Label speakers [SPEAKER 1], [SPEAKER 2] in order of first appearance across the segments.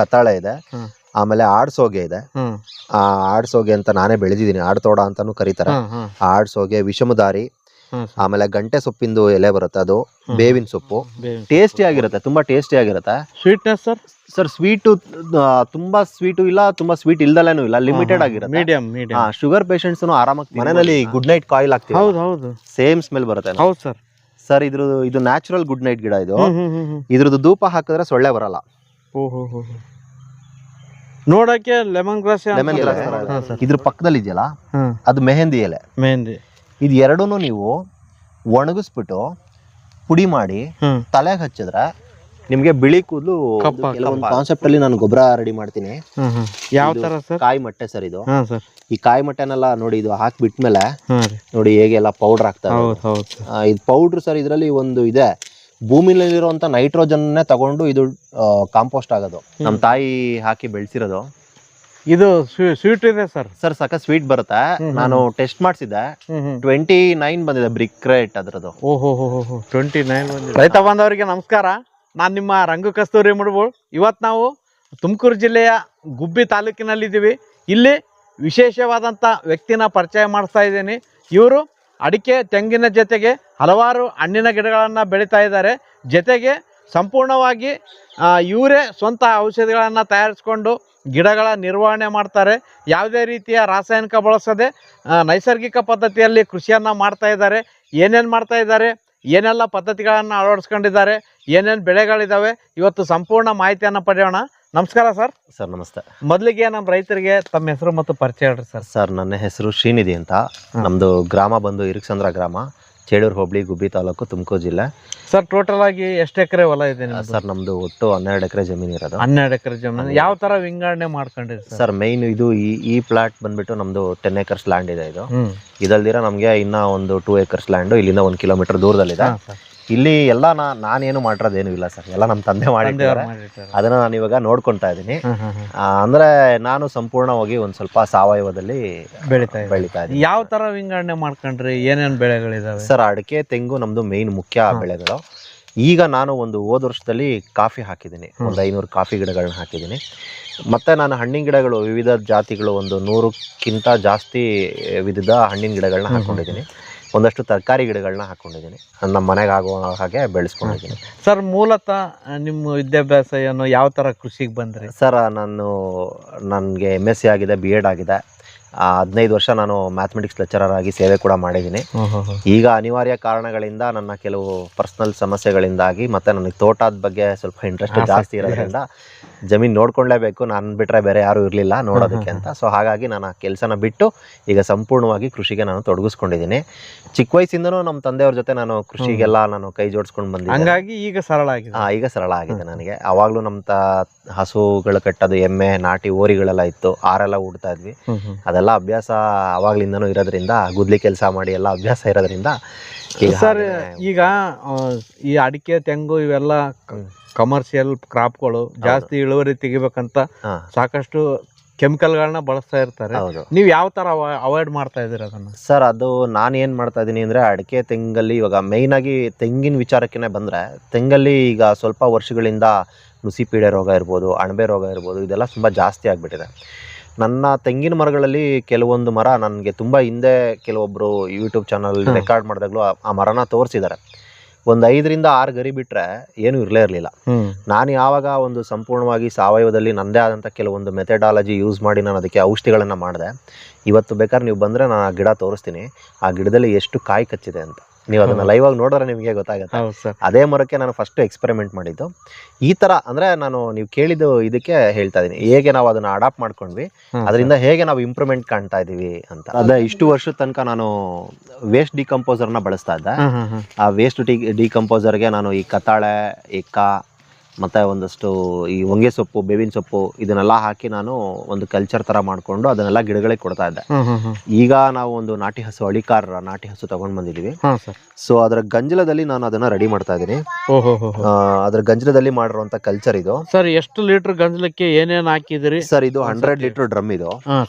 [SPEAKER 1] ಕತ್ತಾಳೆ ಇದೆ, ಆಮೇಲೆ ಆಡ್ಸೋಗೆ ಇದೆ. ಆ ಆಡ್ಸೋಗೆ ಅಂತ ನಾನೇ ಬೆಳೆದಿದ್ದೀನಿ, ಆಡ್ತೋಡ ಅಂತಾನು ಕರೀತಾರೆ. ಆಡ್ಸೋಗೆ, ವಿಷಮದಾರಿ, ಆಮೇಲೆ ಗಂಟೆ ಸೊಪ್ಪಿಂದು ಎಲೆ ಬರುತ್ತೆ, ಅದು ಬೇವಿನ ಸೊಪ್ಪು. ಟೇಸ್ಟಿ ಆಗಿರುತ್ತೆ, ತುಂಬಾ ಟೇಸ್ಟಿ ಆಗಿರುತ್ತೆ.
[SPEAKER 2] Sweetness sir?
[SPEAKER 1] ಸರ್ ಸ್ವೀಟು ತುಂಬಾ ಸ್ವೀಟು ಇಲ್ಲ, ತುಂಬಾ ಸ್ವೀಟ್ ಇಲ್ದಲೇನು ಇಲ್ಲ, ಲಿಮಿಟೆಡ್ ಆಗಿರುತ್ತೆ.
[SPEAKER 2] ಮೀಡಿಯಂ.
[SPEAKER 1] ಶುಗರ್ ಪೇಷಂಟ್ಸ್ ಆರಾಮಾಗಿ ಮನೆಯಲ್ಲಿ ಗುಡ್ ನೈಟ್ ಕಾಯಿಲ್ ಹಾಕ್ತೀವಿ.
[SPEAKER 2] ಹೌದು,
[SPEAKER 1] ಸೇಮ್ ಸ್ಮೆಲ್ ಬರುತ್ತೆ.
[SPEAKER 2] ಹೌದು ಸರ್.
[SPEAKER 1] ಸರ್ ಇದು ನ್ಯಾಚುರಲ್ ಗುಡ್ ನೈಟ್ ಗಿಡ. ಇದ್ರದ್ದು ಧೂಪ ಹಾಕಿದ್ರೆ ಸೊಳ್ಳೆ ಬರಲ್ಲ.
[SPEAKER 2] ನೋಡಕ್ಕೆ ಲೆಮನ್ ಗ್ರಾಸ್
[SPEAKER 1] ಇದ್ರ ಪಕ್ಕದಲ್ಲಿ ಇದೆಯಲ್ಲ, ಅದು ಮೆಹಂದಿ ಎಲೆ. ಇದು ಎರಡೂನು ನೀವು ಒಣಗಿಸ್ಬಿಟ್ಟು ಪುಡಿ ಮಾಡಿ ತಲೆಗೆ ಹಚ್ಚಿದ್ರೆ ನಿಮ್ಗೆ ಬಿಳಿ ಕೂದಲು. ಕೆಲವೊಂದು ಕಾನ್ಸೆಪ್ಟ್ ಅಲ್ಲಿ ನಾನು ಗೊಬ್ಬರ ರೆಡಿ ಮಾಡ್ತೀನಿ.
[SPEAKER 2] ಯಾವ ತರ ಸರ್?
[SPEAKER 1] ಕಾಯಿ ಮಟ್ಟೆ ಸರ್ ಇದು. ಈ ಕಾಯಿ ಮಟ್ಟೆನೆಲ್ಲ ನೋಡಿ, ಇದು ಹಾಕ್ಬಿಟ್ಮೇಲೆ ನೋಡಿ ಹೇಗೆಲ್ಲ ಪೌಡರ್ ಆಗ್ತದೆ. ಇದು ಪೌಡ್ರ್ ಸರ್, ಇದರಲ್ಲಿ ಒಂದು ಇದೆ, ಭೂಮಿನಲ್ಲಿರುವಂತ ನೈಟ್ರೋಜನ್ನೇ ತಗೊಂಡು ಇದು ಕಾಂಪೋಸ್ಟ್ ಆಗೋದು. ನಮ್ಮ ತಾಯಿ ಹಾಕಿ ಬೆಳೆಸಿರೋದು.
[SPEAKER 2] ಇದು ಸ್ವೀಟ್ ಇದೆ ಸರ್?
[SPEAKER 1] ಸರ್ ಸಖತ್ ಸ್ವೀಟ್ ಬರುತ್ತೆ. ನಾನು ಟೆಸ್ಟ್ ಮಾಡಿಸಿದ್ದೆ, 29 ಬಂದಿದೆ ಬ್ರಿಕ್ ರೇಟ್ ಅದ್ರದ್ದು.
[SPEAKER 2] 29. ರೈತ ಬಾಂಧವರಿಗೆ ನಮಸ್ಕಾರ, ನಾನು ನಿಮ್ಮ ರಂಗು ಕಸ್ತೂರಿ ಮುಡ್ಬೋಳ್. ಇವತ್ತು ನಾವು ತುಮಕೂರು ಜಿಲ್ಲೆಯ ಗುಬ್ಬಿ ತಾಲೂಕಿನಲ್ಲಿದ್ದೀವಿ. ಇಲ್ಲಿ ವಿಶೇಷವಾದಂಥ ವ್ಯಕ್ತಿನ ಪರಿಚಯ ಮಾಡಿಸ್ತಾ ಇದ್ದೀನಿ. ಇವರು ಅಡಿಕೆ, ತೆಂಗಿನ ಜೊತೆಗೆ ಹಲವಾರು ಹಣ್ಣಿನ ಗಿಡಗಳನ್ನು ಬೆಳೀತಾ ಇದ್ದಾರೆ. ಜೊತೆಗೆ ಸಂಪೂರ್ಣವಾಗಿ ಇವರೇ ಸ್ವಂತ ಔಷಧಿಗಳನ್ನು ತಯಾರಿಸ್ಕೊಂಡು ಗಿಡಗಳ ನಿರ್ವಹಣೆ ಮಾಡ್ತಾರೆ. ಯಾವುದೇ ರೀತಿಯ ರಾಸಾಯನಿಕ ಬಳಸದೆ ನೈಸರ್ಗಿಕ ಪದ್ಧತಿಯಲ್ಲಿ ಕೃಷಿಯನ್ನು ಮಾಡ್ತಾ ಇದ್ದಾರೆ. ಏನೇನು ಮಾಡ್ತಾ ಇದ್ದಾರೆ, ಏನೆಲ್ಲ ಪದ್ಧತಿಗಳನ್ನು ಅಳವಡಿಸ್ಕೊಂಡಿದ್ದಾರೆ, ಏನೇನು ಬೆಳೆಗಳಿದ್ದಾವೆ, ಇವತ್ತು ಸಂಪೂರ್ಣ ಮಾಹಿತಿಯನ್ನು ಪಡೆಯೋಣ. ನಮಸ್ಕಾರ ಸರ್.
[SPEAKER 1] ಸರ್ ನಮಸ್ತೆ.
[SPEAKER 2] ಮೊದಲಿಗೆ ನಮ್ಮ ರೈತರಿಗೆ ತಮ್ಮ ಹೆಸರು ಮತ್ತು ಪರಿಚಯ ಹೇಳ್ರಿ ಸರ್.
[SPEAKER 1] ಸರ್ ನನ್ನ ಹೆಸರು ಶ್ರೀನಿಧಿ ಅಂತ. ನಮ್ಮದು ಗ್ರಾಮ ಬಂದು ಇರುಕ್ಸಂದ್ರ ಗ್ರಾಮ, ಚೇಳೂರು ಹೋಬಳಿ, ಗುಬ್ಬಿ ತಾಲೂಕು, ತುಮಕೂರು ಜಿಲ್ಲೆ.
[SPEAKER 2] ಸರ್ ಟೋಟಲ್ ಆಗಿ ಎಷ್ಟು ಎಕರೆ ಹೊಲ ಇದೆ?
[SPEAKER 1] ಸರ್ ನಮ್ದು ಒಟ್ಟು 12 ಎಕರೆ ಜಮೀನು ಇರೋದು.
[SPEAKER 2] 12 ಎಕರೆ ಜಮೀನು. ಯಾವ ತರ ವಿಂಗಡಣೆ ಮಾಡ್ಕೊಂಡಿರಿ
[SPEAKER 1] ಸರ್? ಮೈನ್ ಇದು ಈ ಪ್ಲಾಟ್ ಬಂದ್ಬಿಟ್ಟು ನಮ್ದು 10 ಎಕರ್ಸ್ ಲ್ಯಾಂಡ್ ಇದೆ. ಇದಲ್ದಿರ ನಮ್ಗೆ ಇನ್ನ ಒಂದು 2 ಎಕರ್ಸ್ ಲ್ಯಾಂಡ್ ಇಲ್ಲಿಂದ 1 ಕಿಲೋಮೀಟರ್ ದೂರದಲ್ಲಿದೆ. ಇಲ್ಲಿ ಎಲ್ಲ ನಾನೇನು ಮಾಡಿರೋದೇನು ಇಲ್ಲ ಸರ್, ಎಲ್ಲ ನಮ್ಮ ತಂದೆ ಮಾಡಿದ್ದಾರೆ. ಅದನ್ನ ನಾನು ಇವಾಗ ನೋಡ್ಕೊಂತಾ ಇದ್ದೀನಿ. ಅಂದ್ರೆ ನಾನು ಸಂಪೂರ್ಣವಾಗಿ ಒಂದ್ ಸ್ವಲ್ಪ ಸಾವಯವದಲ್ಲಿ ಬೆಳಿತಾ ಇದ್ದೀನಿ.
[SPEAKER 2] ಯಾವ ತರ ವಿಂಗಡಣೆ ಮಾಡ್ಕೊಂಡ್ರಿ? ಏನೇನು ಬೆಳೆಗಳಿದಾವೆ
[SPEAKER 1] ಸರ್? ಅಡಿಕೆ, ತೆಂಗು ನಮ್ದು ಮೇನ್ ಮುಖ್ಯ ಬೆಳೆಗಳು. ಈಗ ನಾನು ಹೋದ ವರ್ಷದಲ್ಲಿ ಕಾಫಿ ಹಾಕಿದ್ದೀನಿ, ಒಂದು 500 ಕಾಫಿ ಗಿಡಗಳನ್ನ ಹಾಕಿದ್ದೀನಿ. ಮತ್ತೆ ನಾನು ಹಣ್ಣಿನ ಗಿಡಗಳು, ವಿವಿಧ ಜಾತಿಗಳು, ಒಂದು 100ಕ್ಕಿಂತ ಜಾಸ್ತಿ ವಿಧದ ಹಣ್ಣಿನ ಗಿಡಗಳನ್ನ ಹಾಕೊಂಡಿದ್ದೀನಿ. ಒಂದಷ್ಟು ತರಕಾರಿ ಗಿಡಗಳನ್ನ ಹಾಕೊಂಡಿದ್ದೀನಿ, ನಮ್ಮ ಮನೆಗೆ ಆಗುವ ಹಾಗೆ ಬೆಳೆಸ್ಕೊಂಡಿದ್ದೀನಿ.
[SPEAKER 2] ಸರ್ ಮೂಲತಃ ನಿಮ್ಮ ವಿದ್ಯಾಭ್ಯಾಸ ಏನು, ಯಾವ ಥರ ಕೃಷಿಗೆ ಬಂದ್ರಿ
[SPEAKER 1] ಸರ್? ನನಗೆ MSc ಆಗಿದೆ, BEd ಆಗಿದೆ. 15 ವರ್ಷ ನಾನು ಮ್ಯಾಥಮೆಟಿಕ್ಸ್ ಲೆಕ್ಚರರ್ ಆಗಿ ಸೇವೆ ಕೂಡ ಮಾಡಿದ್ದೀನಿ. ಈಗ ಅನಿವಾರ್ಯ ಕಾರಣಗಳಿಂದ, ನನ್ನ ಕೆಲವು ಪರ್ಸನಲ್ ಸಮಸ್ಯೆಗಳಿಂದಾಗಿ, ಮತ್ತು ನನಗೆ ತೋಟದ ಬಗ್ಗೆ ಸ್ವಲ್ಪ ಇಂಟ್ರೆಸ್ಟ್ ಜಾಸ್ತಿ ಇರೋದ್ರಿಂದ ಜಮೀನು ನೋಡ್ಕೊಳ್ಳೇಬೇಕು, ನಾನು ಬಿಟ್ಟರೆ ಬೇರೆ ಯಾರೂ ಇರಲಿಲ್ಲ ನೋಡೋದಕ್ಕೆ ಅಂತ. ಸೊ ಹಾಗಾಗಿ ನಾನು ಆ ಕೆಲಸನ ಬಿಟ್ಟು ಈಗ ಸಂಪೂರ್ಣವಾಗಿ ಕೃಷಿಗೆ ನಾನು ತೊಡಗಿಸ್ಕೊಂಡಿದ್ದೀನಿ. ಚಿಕ್ಕ ವಯಸ್ಸಿಂದನೂ ನಮ್ಮ ತಂದೆಯವ್ರ ಜೊತೆ ನಾನು ಕೃಷಿಗೆಲ್ಲ ನಾನು ಕೈ ಜೋಡಿಸ್ಕೊಂಡು ಬಂದಿದ್ದೀನಿ.
[SPEAKER 2] ಹಂಗಾಗಿ ಈಗ ಸರಳ ಆಗಿದೆ.
[SPEAKER 1] ಈಗ ಸರಳ ಆಗಿದೆ ನನಗೆ. ಆವಾಗಲೂ ನಮ್ಮ ಹಸುಗಳು ಕಟ್ಟೋದು, ಎಮ್ಮೆ, ನಾಟಿ ಓರಿಗಳೆಲ್ಲ ಇತ್ತು, ಆರೆಲ್ಲ ಉಡ್ತಾ ಇದ್ವಿ. ಅದೆಲ್ಲ ಅಭ್ಯಾಸ ಆವಾಗ್ಲಿಂದನೂ ಇರೋದ್ರಿಂದ, ಗುದ್ಲಿ ಕೆಲಸ ಮಾಡಿ ಎಲ್ಲ ಅಭ್ಯಾಸ ಇರೋದ್ರಿಂದ.
[SPEAKER 2] ಸರ್ ಈಗ ಈ ಅಡಿಕೆ, ತೆಂಗು ಇವೆಲ್ಲ ಕಮರ್ಷಿಯಲ್ ಕ್ರಾಪ್ಗಳು, ಜಾಸ್ತಿ ಇಳುವರಿ ತೆಗಿಬೇಕಂತ ಸಾಕಷ್ಟು ಕೆಮಿಕಲ್ಗಳನ್ನ ಬಳಸ್ತಾ ಇರ್ತಾರೆ. ನೀವು ಯಾವ ತರ ಅವಾಯ್ಡ್ ಮಾಡ್ತಾ ಇದ್ದೀರಾ ಅದನ್ನ?
[SPEAKER 1] ಸರ್ ಅದು ನಾನು ಏನು ಮಾಡ್ತಾ ಇದ್ದೀನಿ ಅಂದರೆ, ಅಡಿಕೆ, ತೆಂಗಲ್ಲಿ ಇವಾಗ ಮೇಯ್ನ್ ಆಗಿ ತೆಂಗಿನ ವಿಚಾರಕ್ಕೆ ಬಂದರೆ, ತೆಂಗಲ್ಲಿ ಈಗ ಸ್ವಲ್ಪ ವರ್ಷಗಳಿಂದ ನುಸಿ ಪೀಡೆ ರೋಗ ಇರ್ಬೋದು, ಅಣಬೆ ರೋಗ ಇರ್ಬೋದು, ಇದೆಲ್ಲ ತುಂಬ ಜಾಸ್ತಿ ಆಗಿಬಿಟ್ಟಿದೆ. ನನ್ನ ತೆಂಗಿನ ಮರಗಳಲ್ಲಿ ಕೆಲವೊಂದು ಮರ ನನಗೆ ತುಂಬ ಹಿಂದೆ ಕೆಲವೊಬ್ಬರು ಯೂಟ್ಯೂಬ್ ಚಾನಲ್ ರೆಕಾರ್ಡ್ ಮಾಡಿದಾಗಲೂ ಆ ಮರನ ತೋರಿಸಿದ್ದಾರೆ. ಒಂದು 5ರಿಂದ 6 ಗರಿ ಬಿಟ್ಟರೆ ಏನೂ ಇರಲಿಲ್ಲ. ನಾನು ಯಾವಾಗ ಒಂದು ಸಂಪೂರ್ಣವಾಗಿ ಸಾವಯವದಲ್ಲಿ ನನ್ನದೇ ಆದಂಥ ಕೆಲವೊಂದು ಮೆಥಡಾಲಜಿ ಯೂಸ್ ಮಾಡಿ ನಾನು ಅದಕ್ಕೆ ಔಷಧಿಗಳನ್ನು ಮಾಡಿದೆ. ಇವತ್ತು ಬೇಕಾದ್ರೆ ನೀವು ಬಂದರೆ ನಾನು ಆ ಗಿಡ ತೋರಿಸ್ತೀನಿ, ಆ ಗಿಡದಲ್ಲಿ ಎಷ್ಟು ಕಾಯಿ ಕಚ್ಚಿದೆ ಅಂತ. ನೀವು ಅದನ್ನು ಲೈವ್ ಆಗಿ ನೋಡಿದ್ರೆ ನಿಮಗೆ ಗೊತ್ತಾಗುತ್ತೆ. ಅದೇ ಮರಕ್ಕೆ ನಾನು ಫಸ್ಟ್ ಎಕ್ಸ್ಪೆರಿಮೆಂಟ್ ಮಾಡಿದ್ದು. ಈ ಥರ ಅಂದರೆ ನೀವು ಕೇಳಿದ್ದು ಇದಕ್ಕೆ ಹೇಳ್ತಾ ಇದ್ದೀನಿ, ಹೇಗೆ ನಾವು ಅದನ್ನು ಅಡಾಪ್ಟ್ ಮಾಡ್ಕೊಂಡ್ವಿ, ಅದರಿಂದ ಹೇಗೆ ನಾವು ಇಂಪ್ರೂವ್ಮೆಂಟ್ ಕಾಣ್ತಾ ಇದ್ದೀವಿ ಅಂತ. ಅದೇ ಇಷ್ಟು ವರ್ಷದ ತನಕ ನಾನು ವೇಸ್ಟ್ ಡಿಕಂಪೋಸರ್ನ ಬಳಸ್ತಾ ಇದ್ದೆ. ಆ ವೇಸ್ಟ್ ಡಿಕಂಪೋಸರ್ಗೆ ನಾನು ಈ ಕತ್ತಾಳೆ, ಎಕ್ಕ, ಮತ್ತು ಒಂದಷ್ಟು ಈ ಹೊಂಗೆ ಸೊಪ್ಪು, ಬೇವಿನ ಸೊಪ್ಪು ಇದನ್ನೆಲ್ಲ ಹಾಕಿ ನಾನು ಒಂದು ಕಲ್ಚರ್ ಥರ ಮಾಡಿಕೊಂಡು ಅದನ್ನೆಲ್ಲ ಗಿಡಗಳಿಗೆ ಕೊಡ್ತಾ ಇದ್ದೆ. ಈಗ ನಾವು ಒಂದು ನಾಟಿ ಹಸು, ಅಳಿಕಾರ ನಾಟಿ ಹಸು ತಗೊಂಡು ಬಂದಿದ್ದೀವಿ. ಸೊ ಅದರ ಗಂಜಲದಲ್ಲಿ ನಾನು ಅದನ್ನ ರೆಡಿ ಮಾಡ್ತಾ ಇದ್ದೀನಿ. ಅದರ ಗಂಜಲದಲ್ಲಿ ಮಾಡಿರುವಂತ ಕಲ್ಚರ್ ಇದು.
[SPEAKER 2] ಸರ್ ಎಷ್ಟು ಲೀಟರ್ ಗಂಜಲಕ್ಕೆ ಏನೇನು ಹಾಕಿದಿರಿ
[SPEAKER 1] ಸರ್? ಇದು 100 ಲೀಟರ್ ಡ್ರಮ್ ಇದು.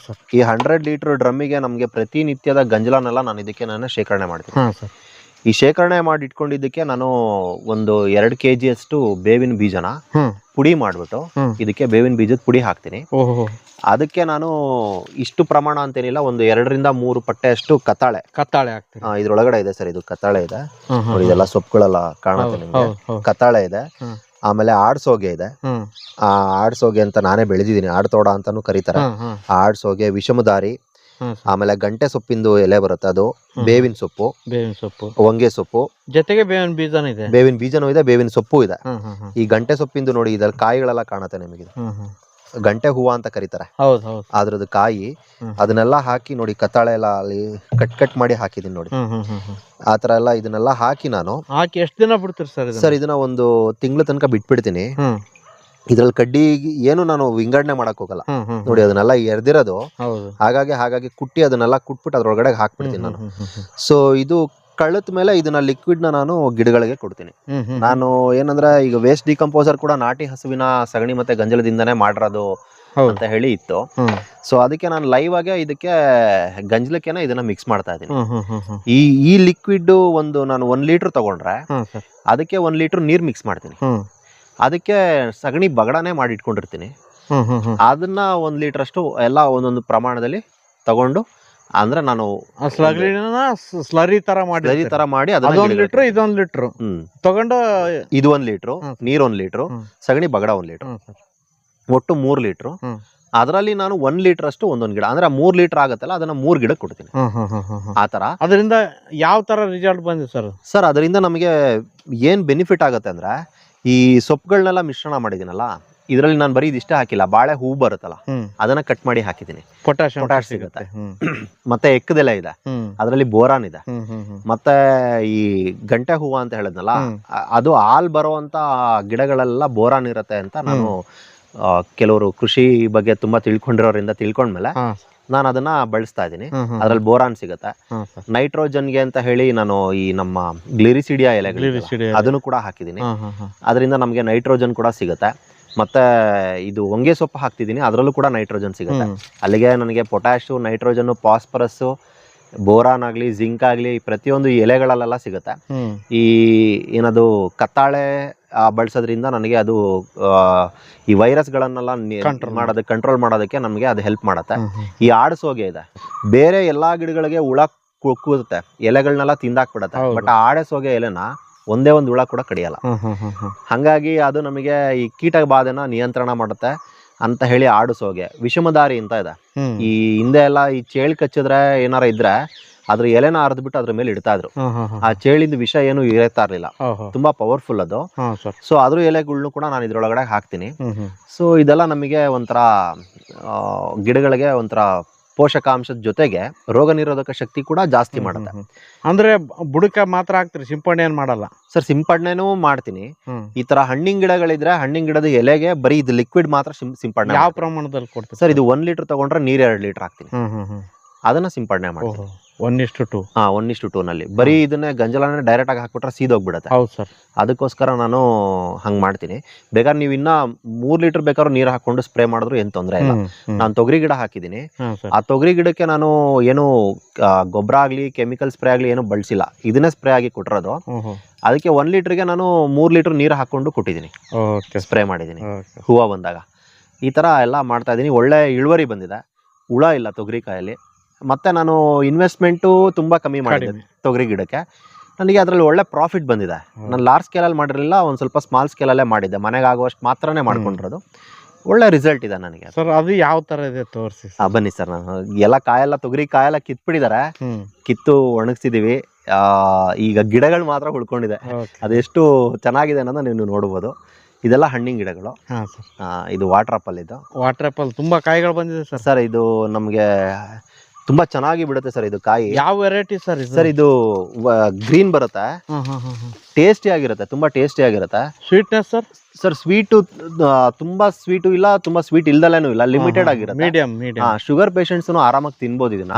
[SPEAKER 1] ಈ 100 ಲೀಟರ್ ಡ್ರಮ್ಮಿಗೆ ನಮಗೆ ಪ್ರತಿನಿತ್ಯದ ಗಂಜಲನೆಲ್ಲ ನಾನು ಇದಕ್ಕೆ ಶೇಖರಣೆ ಮಾಡ್ತೀನಿ. ಈ ಶೇಖರಣೆ ಮಾಡಿ ಇಟ್ಕೊಂಡಿದ್ದಕ್ಕೆ ನಾನು ಒಂದು 2 kg ಅಷ್ಟು ಬೇವಿನ ಬೀಜನ ಪುಡಿ ಮಾಡ್ಬಿಟ್ಟು ಇದಕ್ಕೆ ಬೇವಿನ ಬೀಜದ ಪುಡಿ ಹಾಕ್ತೀನಿ. ಅದಕ್ಕೆ ನಾನು ಇಷ್ಟು ಪ್ರಮಾಣ ಅಂತೇನಿಲ್ಲ, ಒಂದು 2 ರಿಂದ 3 ಪಟ್ಟೆ ಅಷ್ಟು ಕತ್ತಾಳೆ
[SPEAKER 2] ಹಾಕ್ತೀನಿ.
[SPEAKER 1] ಇದ್ರೊಳಗಡೆ ಇದೆ ಸರ್, ಇದು ಕತ್ತಾಳೆ ಇದೆ ನೋಡಿ, ಇದೆಲ್ಲ ಸೊಪ್ಪುಗಳೆಲ್ಲ ಕಾಣುತ್ತೆ ನಿಮ್ಗೆ. ಕತ್ತಾಳೆ ಇದೆ, ಆಮೇಲೆ ಆಡ್ಸೋಗೆ ಇದೆ. ಆ ಆಡ್ಸೋಗೆ ಅಂತ ನಾನೇ ಬೆಳೆದಿದ್ದೀನಿ, ಆಡ್ತೋಡ ಅಂತಾನು ಕರೀತಾರೆ. ಆಡ್ಸೋಗೆ, ವಿಷಮದಾರಿ, ಆಮೇಲೆ ಗಂಟೆ ಸೊಪ್ಪಿಂದು ಎಲೆ ಬರುತ್ತೆ ಅದು, ಬೇವಿನ ಸೊಪ್ಪು, ಹೊಂಗೆ ಸೊಪ್ಪು,
[SPEAKER 2] ಜೊತೆಗೆ ಬೇವಿನ ಬೀಜನೂ ಇದೆ,
[SPEAKER 1] ಬೇವಿನ ಸೊಪ್ಪು ಇದೆ. ಈ ಗಂಟೆ ಸೊಪ್ಪಿಂದು ನೋಡಿ, ಇದ್ರಲ್ಲಿ ಕಾಯಿಗಳೆಲ್ಲ ಕಾಣುತ್ತೆ ನಿಮಗೆ, ಗಂಟೆ ಹೂವ ಅಂತ ಕರೀತಾರೆ. ಅದ್ರದ್ದು ಕಾಯಿ, ಅದನ್ನೆಲ್ಲ ಹಾಕಿ ನೋಡಿ, ಕತ್ತಾಳೆ ಎಲ್ಲ ಅಲ್ಲಿ ಕಟ್ ಮಾಡಿ ಹಾಕಿದೀನಿ ನೋಡಿ. ಆತರ ಎಲ್ಲ ಇದನ್ನೆಲ್ಲ ಹಾಕಿ ನಾನು
[SPEAKER 2] ಎಷ್ಟು ದಿನ ಬಿಡ್ತೀರಿ
[SPEAKER 1] ಸರ್? ಇದನ್ನ ಒಂದು ತಿಂಗಳ ತನಕ ಬಿಟ್ಬಿಡ್ತೀನಿ. ಇದ್ರಲ್ಲಿ ಕಡ್ಡಿ ಏನು ನಾನು ವಿಂಗಡಣೆ ಮಾಡಕ್ ಹೋಗಲ್ಲ ನೋಡಿ, ಅದನ್ನೆಲ್ಲ ಎರ್ದಿರೋದು. ಹಾಗಾಗಿ ಕುಟ್ಟಿ ಅದನ್ನೆಲ್ಲ ಕುಟ್ಬಿಟ್ಟು ಅದ್ರೊಳಗಡೆ ಹಾಕ್ಬಿಡ್ತೀನಿ ನಾನು. ಸೊ ಇದು ಕಳ್ಳತ್ ಮೇಲೆ ಇದನ್ನ ಲಿಕ್ವಿಡ್ ನಾನು ಗಿಡಗಳಿಗೆ ಕೊಡ್ತೀನಿ. ನಾನು ಏನಂದ್ರೆ, ಈಗ ವೇಸ್ಟ್ ಡಿಕಂಪೋಸರ್ ಕೂಡ ನಾಟಿ ಹಸುವಿನ ಸಗಣಿ ಮತ್ತೆ ಗಂಜಲದಿಂದನೇ ಮಾಡಿರೋದು ಅಂತ ಹೇಳಿ ಇತ್ತು. ಸೊ ಅದಕ್ಕೆ ನಾನು ಲೈವ್ ಆಗಿ ಇದಕ್ಕೆ ಗಂಜಲಕ್ಕೆನ ಇದನ್ನ ಮಿಕ್ಸ್ ಮಾಡ್ತಾ ಇದ್ದೀನಿ. ಈ ಲಿಕ್ವಿಡ್ ಒಂದು ನಾನು 1 ಲೀಟರ್ ತಗೊಂಡ್ರೆ ಅದಕ್ಕೆ 1 ಲೀಟರ್ ನೀರ್ ಮಿಕ್ಸ್ ಮಾಡ್ತೀನಿ. ಅದಕ್ಕೆ ಸಗಣಿ ಬಗಡಾನೆ ಮಾಡಿ ಇಟ್ಕೊಂಡಿರ್ತೀನಿ. ಅದನ್ನ 1 ಲೀಟರ್ ಅಷ್ಟು ಎಲ್ಲ ಒಂದೊಂದು ಪ್ರಮಾಣದಲ್ಲಿ ತಗೊಂಡು, ಅಂದ್ರೆ ನಾನು
[SPEAKER 2] ಸ್ಲರಿ ತರ
[SPEAKER 1] ಮಾಡಿ
[SPEAKER 2] ಅದೊಂದು ಲೀಟರ್ ಇದೊಂದು ಲೀಟರ್ ತಗೊಂಡು,
[SPEAKER 1] ಇದು 1 ಲೀಟರ್ ನೀರ್, 1 ಲೀಟರ್ ಸಗಣಿ ಬಗಡ 1 ಲೀಟರ್, ಒಟ್ಟು 3 ಲೀಟರ್. ಅದರಲ್ಲಿ ನಾನು 1 ಲೀಟರ್ ಅಷ್ಟು ಒಂದೊಂದು ಗಿಡ, ಅಂದ್ರೆ 3 ಲೀಟರ್ ಆಗುತ್ತಲ್ಲ, ಅದನ್ನ 3 ಗಿಡ ಕೊಡ್ತೀನಿ. ಆತರ
[SPEAKER 2] ಅದರಿಂದ ಯಾವ ತರ ರಿಸಲ್ಟ್ ಬಂದಿದೆ
[SPEAKER 1] ಸರ್? ಅದರಿಂದ ನಮಗೆ ಏನ್ ಬೆನಿಫಿಟ್ ಆಗುತ್ತೆ ಅಂದ್ರೆ, ಈ ಸೊಪ್ಪುಗಳನ್ನೆಲ್ಲ ಮಿಶ್ರಣ ಮಾಡಿದೀನಲ್ಲ, ಇದರಲ್ಲಿ ನಾನು ಬರೀ ಇದಿಷ್ಟೇ ಹಾಕಿಲ್ಲ, ಬಾಳೆ ಹೂ ಬರುತ್ತಲ್ಲ ಅದನ್ನ ಕಟ್ ಮಾಡಿ ಹಾಕಿದೀನಿ.
[SPEAKER 2] ಪೊಟ್ಯಾಶ್
[SPEAKER 1] ಸಿಗುತ್ತೆ. ಮತ್ತೆ ಎಕ್ಕದೆಲೆ ಇದೆ, ಅದರಲ್ಲಿ ಬೋರಾನ್ ಇದೆ. ಮತ್ತೆ ಈ ಗಂಟೆ ಹೂವ ಅಂತ ಹೇಳಿದ್ನಲ್ಲ, ಅದು ಹಾಲ್ ಬರುವಂತ ಗಿಡಗಳೆಲ್ಲ ಬೋರಾನ್ ಇರುತ್ತೆ ಅಂತ ನಾನು ಕೆಲವರು ಕೃಷಿ ಬಗ್ಗೆ ತುಂಬಾ ತಿಳ್ಕೊಂಡಿರೋರಿಂದ ತಿಳ್ಕೊಂಡ್ಮೇಲೆ ನಾನು ಅದನ್ನ ಬಳಸ್ತಾ ಇದ್ದೀನಿ. ಅದ್ರಲ್ಲಿ ಬೋರಾನ್ ಸಿಗುತ್ತೆ. ನೈಟ್ರೋಜನ್ಗೆ ಅಂತ ಹೇಳಿ ನಾನು ಈ ನಮ್ಮ ಗ್ಲಿರಿಸಿಡಿಯಾ ಎಲೆಗಳು ಅದನ್ನು ಕೂಡ ಹಾಕಿದ್ದೀನಿ. ಅದರಿಂದ ನಮಗೆ ನೈಟ್ರೋಜನ್ ಕೂಡ ಸಿಗುತ್ತೆ. ಮತ್ತೆ ಇದು ಹೊಂಗೆ ಸೊಪ್ಪು ಹಾಕ್ತಿದ್ದೀನಿ, ಅದರಲ್ಲೂ ಕೂಡ ನೈಟ್ರೋಜನ್ ಸಿಗುತ್ತೆ. ಅಲ್ಲಿಗೆ ನನಗೆ ಪೊಟ್ಯಾಶು, ನೈಟ್ರೋಜನ್, ಫಾಸ್ಫರಸ್, ಬೋರಾನ್ ಆಗಲಿ, ಜಿಂಕ್ ಆಗಲಿ ಪ್ರತಿಯೊಂದು ಎಲೆಗಳಲ್ಲೆಲ್ಲ ಸಿಗುತ್ತೆ. ಈ ಏನದು ಕತ್ತಾಳೆ ಬಳಸೋದ್ರಿಂದ ನನಗೆ ಅದು ಈ ವೈರಸ್ಗಳನ್ನೆಲ್ಲ ಕಂಟ್ರೋಲ್ ಮಾಡೋದಕ್ಕೆ ನಮಗೆ ಅದು ಹೆಲ್ಪ್ ಮಾಡುತ್ತೆ. ಈ ಆಡಸೋಗೆ ಇದೆ, ಬೇರೆ ಎಲ್ಲಾ ಗಿಡಗಳಿಗೆ ಹುಳ ಕೂರುತ್ತೆ, ಎಲೆಗಳನ್ನೆಲ್ಲ ತಿಂದಾಕ್ಬಿಡತ್ತೆ. ಬಟ್ ಆಡಸೋಗೆ ಎಲೆನ ಒಂದೇ ಒಂದು ಹುಳ ಕೂಡ ಕಡಿಯಲ್ಲ. ಹಂಗಾಗಿ ಅದು ನಮಗೆ ಈ ಕೀಟ ಬಾಧೆನ ನಿಯಂತ್ರಣ ಮಾಡುತ್ತೆ ಅಂತ ಹೇಳಿ ಆಡಿಸೋಗೆ. ವಿಷಮದಾರಿ ಅಂತ ಇದೆ, ಈ ಹಿಂದೆ ಎಲ್ಲ ಈ ಚೇಳು ಕಚ್ಚಿದ್ರೆ ಏನಾರ ಇದ್ರೆ ಅದ್ರ ಎಲೆನ ಅರ್ದ್ಬಿಟ್ಟು ಅದ್ರ ಮೇಲೆ ಇಡ್ತಾ ಇದ್ರು. ಆ ಚೇಳಿಂದ ವಿಷ ಏನು ಇರತಾ ಇರ್ಲಿಲ್ಲ, ತುಂಬಾ ಪವರ್ಫುಲ್ ಅದು. ಸೊ ಅದ್ರ ಎಲೆಗಳ್ನು ಕೂಡ ನಾನು ಇದ್ರೊಳಗಡೆ ಹಾಕ್ತೀನಿ. ಸೊ ಇದೆಲ್ಲ ನಮಗೆ ಒಂಥರ ಗಿಡಗಳಿಗೆ ಒಂಥರ ಪೋಷಕಾಂಶದ ಜೊತೆಗೆ ರೋಗ ನಿರೋಧಕ ಶಕ್ತಿ ಕೂಡ ಜಾಸ್ತಿ ಮಾಡುತ್ತೆ.
[SPEAKER 2] ಅಂದ್ರೆ ಬುಡಕ ಮಾತ್ರ ಹಾಕ್ತೀರಿ, ಸಿಂಪಡಣೆ ಏನ್ ಮಾಡಲ್ಲ
[SPEAKER 1] ಸರ್? ಸಿಂಪಡಣೆನೂ ಮಾಡ್ತೀನಿ. ಈ ತರ ಹಣ್ಣಿನ ಗಿಡಗಳಿದ್ರೆ ಹಣ್ಣಿನ ಗಿಡದ ಎಲೆಗೆ ಬರೀ ಇದು ಲಿಕ್ವಿಡ್ ಮಾತ್ರ ಸಿಂಪಡಣೆ.
[SPEAKER 2] ಯಾವ ಪ್ರಮಾಣದಲ್ಲಿ ಕೊಡ್ತೀವಿ
[SPEAKER 1] ಸರ್? ಇದು 1 ಲೀಟರ್ ತಗೊಂಡ್ರೆ ನೀರ್ 2 ಲೀಟರ್ ಹಾಕ್ತೀನಿ, ಅದನ್ನ ಸಿಂಪಡಣೆ ಮಾಡ್ತೀನಿ.
[SPEAKER 2] 1:2.
[SPEAKER 1] 1:2 ನಲ್ಲಿ ಬರೀ ಇದನ್ನೇ ಗಂಜಲನೇ ಡೈರೆಕ್ಟ್ ಆಗಿ ಹಾಕ್ಬಿಟ್ರೆ ಸೀದೋಗ್ಬಿಡುತ್ತೆ.
[SPEAKER 2] ಹೌದು ಸರ್.
[SPEAKER 1] ಅದಕ್ಕೋಸ್ಕರ ನಾನು ಹಂಗ್ ಮಾಡ್ತೀನಿ. ಬೇಕಾದ್ರೆ ನೀವು ಇನ್ನ 3 ಲೀಟರ್ ಬೇಕಾದ್ರೂ ನೀರು ಹಾಕೊಂಡು ಸ್ಪ್ರೇ ಮಾಡಿದ್ರು ಏನ್ ತೊಂದರೆ ಇಲ್ಲ. ನಾನು ತೊಗರಿ ಗಿಡ ಹಾಕಿದ್ದೀನಿ. ಆ ತೊಗರಿ ಗಿಡಕ್ಕೆ ನಾನು ಏನು ಗೊಬ್ಬರ ಆಗ್ಲಿ, ಕೆಮಿಕಲ್ ಸ್ಪ್ರೇ ಆಗ್ಲಿ ಏನು ಬಳಸಿಲ್ಲ, ಇದನ್ನೇ ಸ್ಪ್ರೇ ಆಗಿ ಕೊಟ್ಟಿರೋದು. ಅದಕ್ಕೆ 1 ಲೀಟರ್ಗೆ ನಾನು 3 ಲೀಟರ್ ನೀರು ಹಾಕೊಂಡು ಕೊಟ್ಟಿದ್ದೀನಿ, ಸ್ಪ್ರೇ ಮಾಡಿದ್ದೀನಿ ಹೂವು ಬಂದಾಗ. ಈ ತರ ಎಲ್ಲ ಮಾಡ್ತಾ ಇದ್ದೀನಿ. ಒಳ್ಳೆ ಇಳುವರಿ ಬಂದಿದೆ, ಹುಳ ಇಲ್ಲ ತೊಗರಿ ಕಾಯಲ್ಲಿ. ಮತ್ತೆ ನಾನು ಇನ್ವೆಸ್ಟ್ಮೆಂಟು ತುಂಬಾ ಕಮ್ಮಿ ಮಾಡಿದ್ದೀನಿ ತೊಗರಿ ಗಿಡಕ್ಕೆ. ನನಗೆ ಅದರಲ್ಲಿ ಒಳ್ಳೆ ಪ್ರಾಫಿಟ್ ಬಂದಿದೆ. ನಾನು ಲಾರ್ಜ್ ಸ್ಕೇಲಲ್ಲಿ ಮಾಡಿರಲಿಲ್ಲ, ಒಂದು ಸ್ವಲ್ಪ ಸ್ಮಾಲ್ ಸ್ಕೇಲಲ್ಲೇ ಮಾಡಿದ್ದೆ, ಮನೆಗೆ ಆಗುವಷ್ಟು ಮಾತ್ರನೇ ಮಾಡ್ಕೊಂಡಿರೋದು. ಒಳ್ಳೆ ರಿಸಲ್ಟ್ ಇದೆ ನನಗೆ.
[SPEAKER 2] ಸರ್ ಅದು ಯಾವ ತರ ಇದೆ ತೋರಿಸಿ.
[SPEAKER 1] ಬನ್ನಿ ಸರ್, ನಾನು ಎಲ್ಲ ಕಾಯೆಲ್ಲ ತೊಗರಿ ಕಾಯೆಲ್ಲ ಕಿತ್ಬಿಟ್ಟಿದ್ದಾರೆ, ಕಿತ್ತು ಒಣಗಿಸಿದೀವಿ. ಈಗ ಗಿಡಗಳು ಮಾತ್ರ ಉಳ್ಕೊಂಡಿದೆ. ಅದೆಷ್ಟು ಚೆನ್ನಾಗಿದೆ ಅನ್ನೋದನ್ನ ನೀವು ನೋಡ್ಬೋದು. ಇದೆಲ್ಲ ಹಣ್ಣಿನ ಗಿಡಗಳು. ಇದು ವಾಟರ್ ಆಪಲ್. ಇದು
[SPEAKER 2] ವಾಟರ್ ಆಪಲ್ ತುಂಬಾ ಕಾಯಿಗಳು ಬಂದಿದೆ ಸರ್.
[SPEAKER 1] ಸರ್ ಇದು ನಮಗೆ ತುಂಬಾ ಚೆನ್ನಾಗಿ ಬಿಡುತ್ತೆ ಸರ್ ಇದು ಕಾಯಿ.
[SPEAKER 2] ಯಾವ ವೆರೈಟಿ ಸರ್?
[SPEAKER 1] ಸರ್ ಇದು ಗ್ರೀನ್ ಬರುತ್ತೆ, ಟೇಸ್ಟಿ ಆಗಿರುತ್ತೆ, ತುಂಬಾ ಟೇಸ್ಟಿ ಆಗಿರುತ್ತೆ.
[SPEAKER 2] Sweetness sir?
[SPEAKER 1] ಸರ್ ಸ್ವೀಟು ತುಂಬಾ ಸ್ವೀಟು ಇಲ್ಲ, ತುಂಬಾ ಸ್ವೀಟ್ ಇಲ್ದಲೇನು ಇಲ್ಲ, ಲಿಮಿಟೆಡ್ ಆಗಿರುತ್ತೆ.
[SPEAKER 2] ಮೀಡಿಯಂ.
[SPEAKER 1] ಶುಗರ್ ಪೇಷಂಟ್ಸ್ ಆರಾಮಾಗಿ ತಿನ್ಬೋದು ಇದನ್ನ.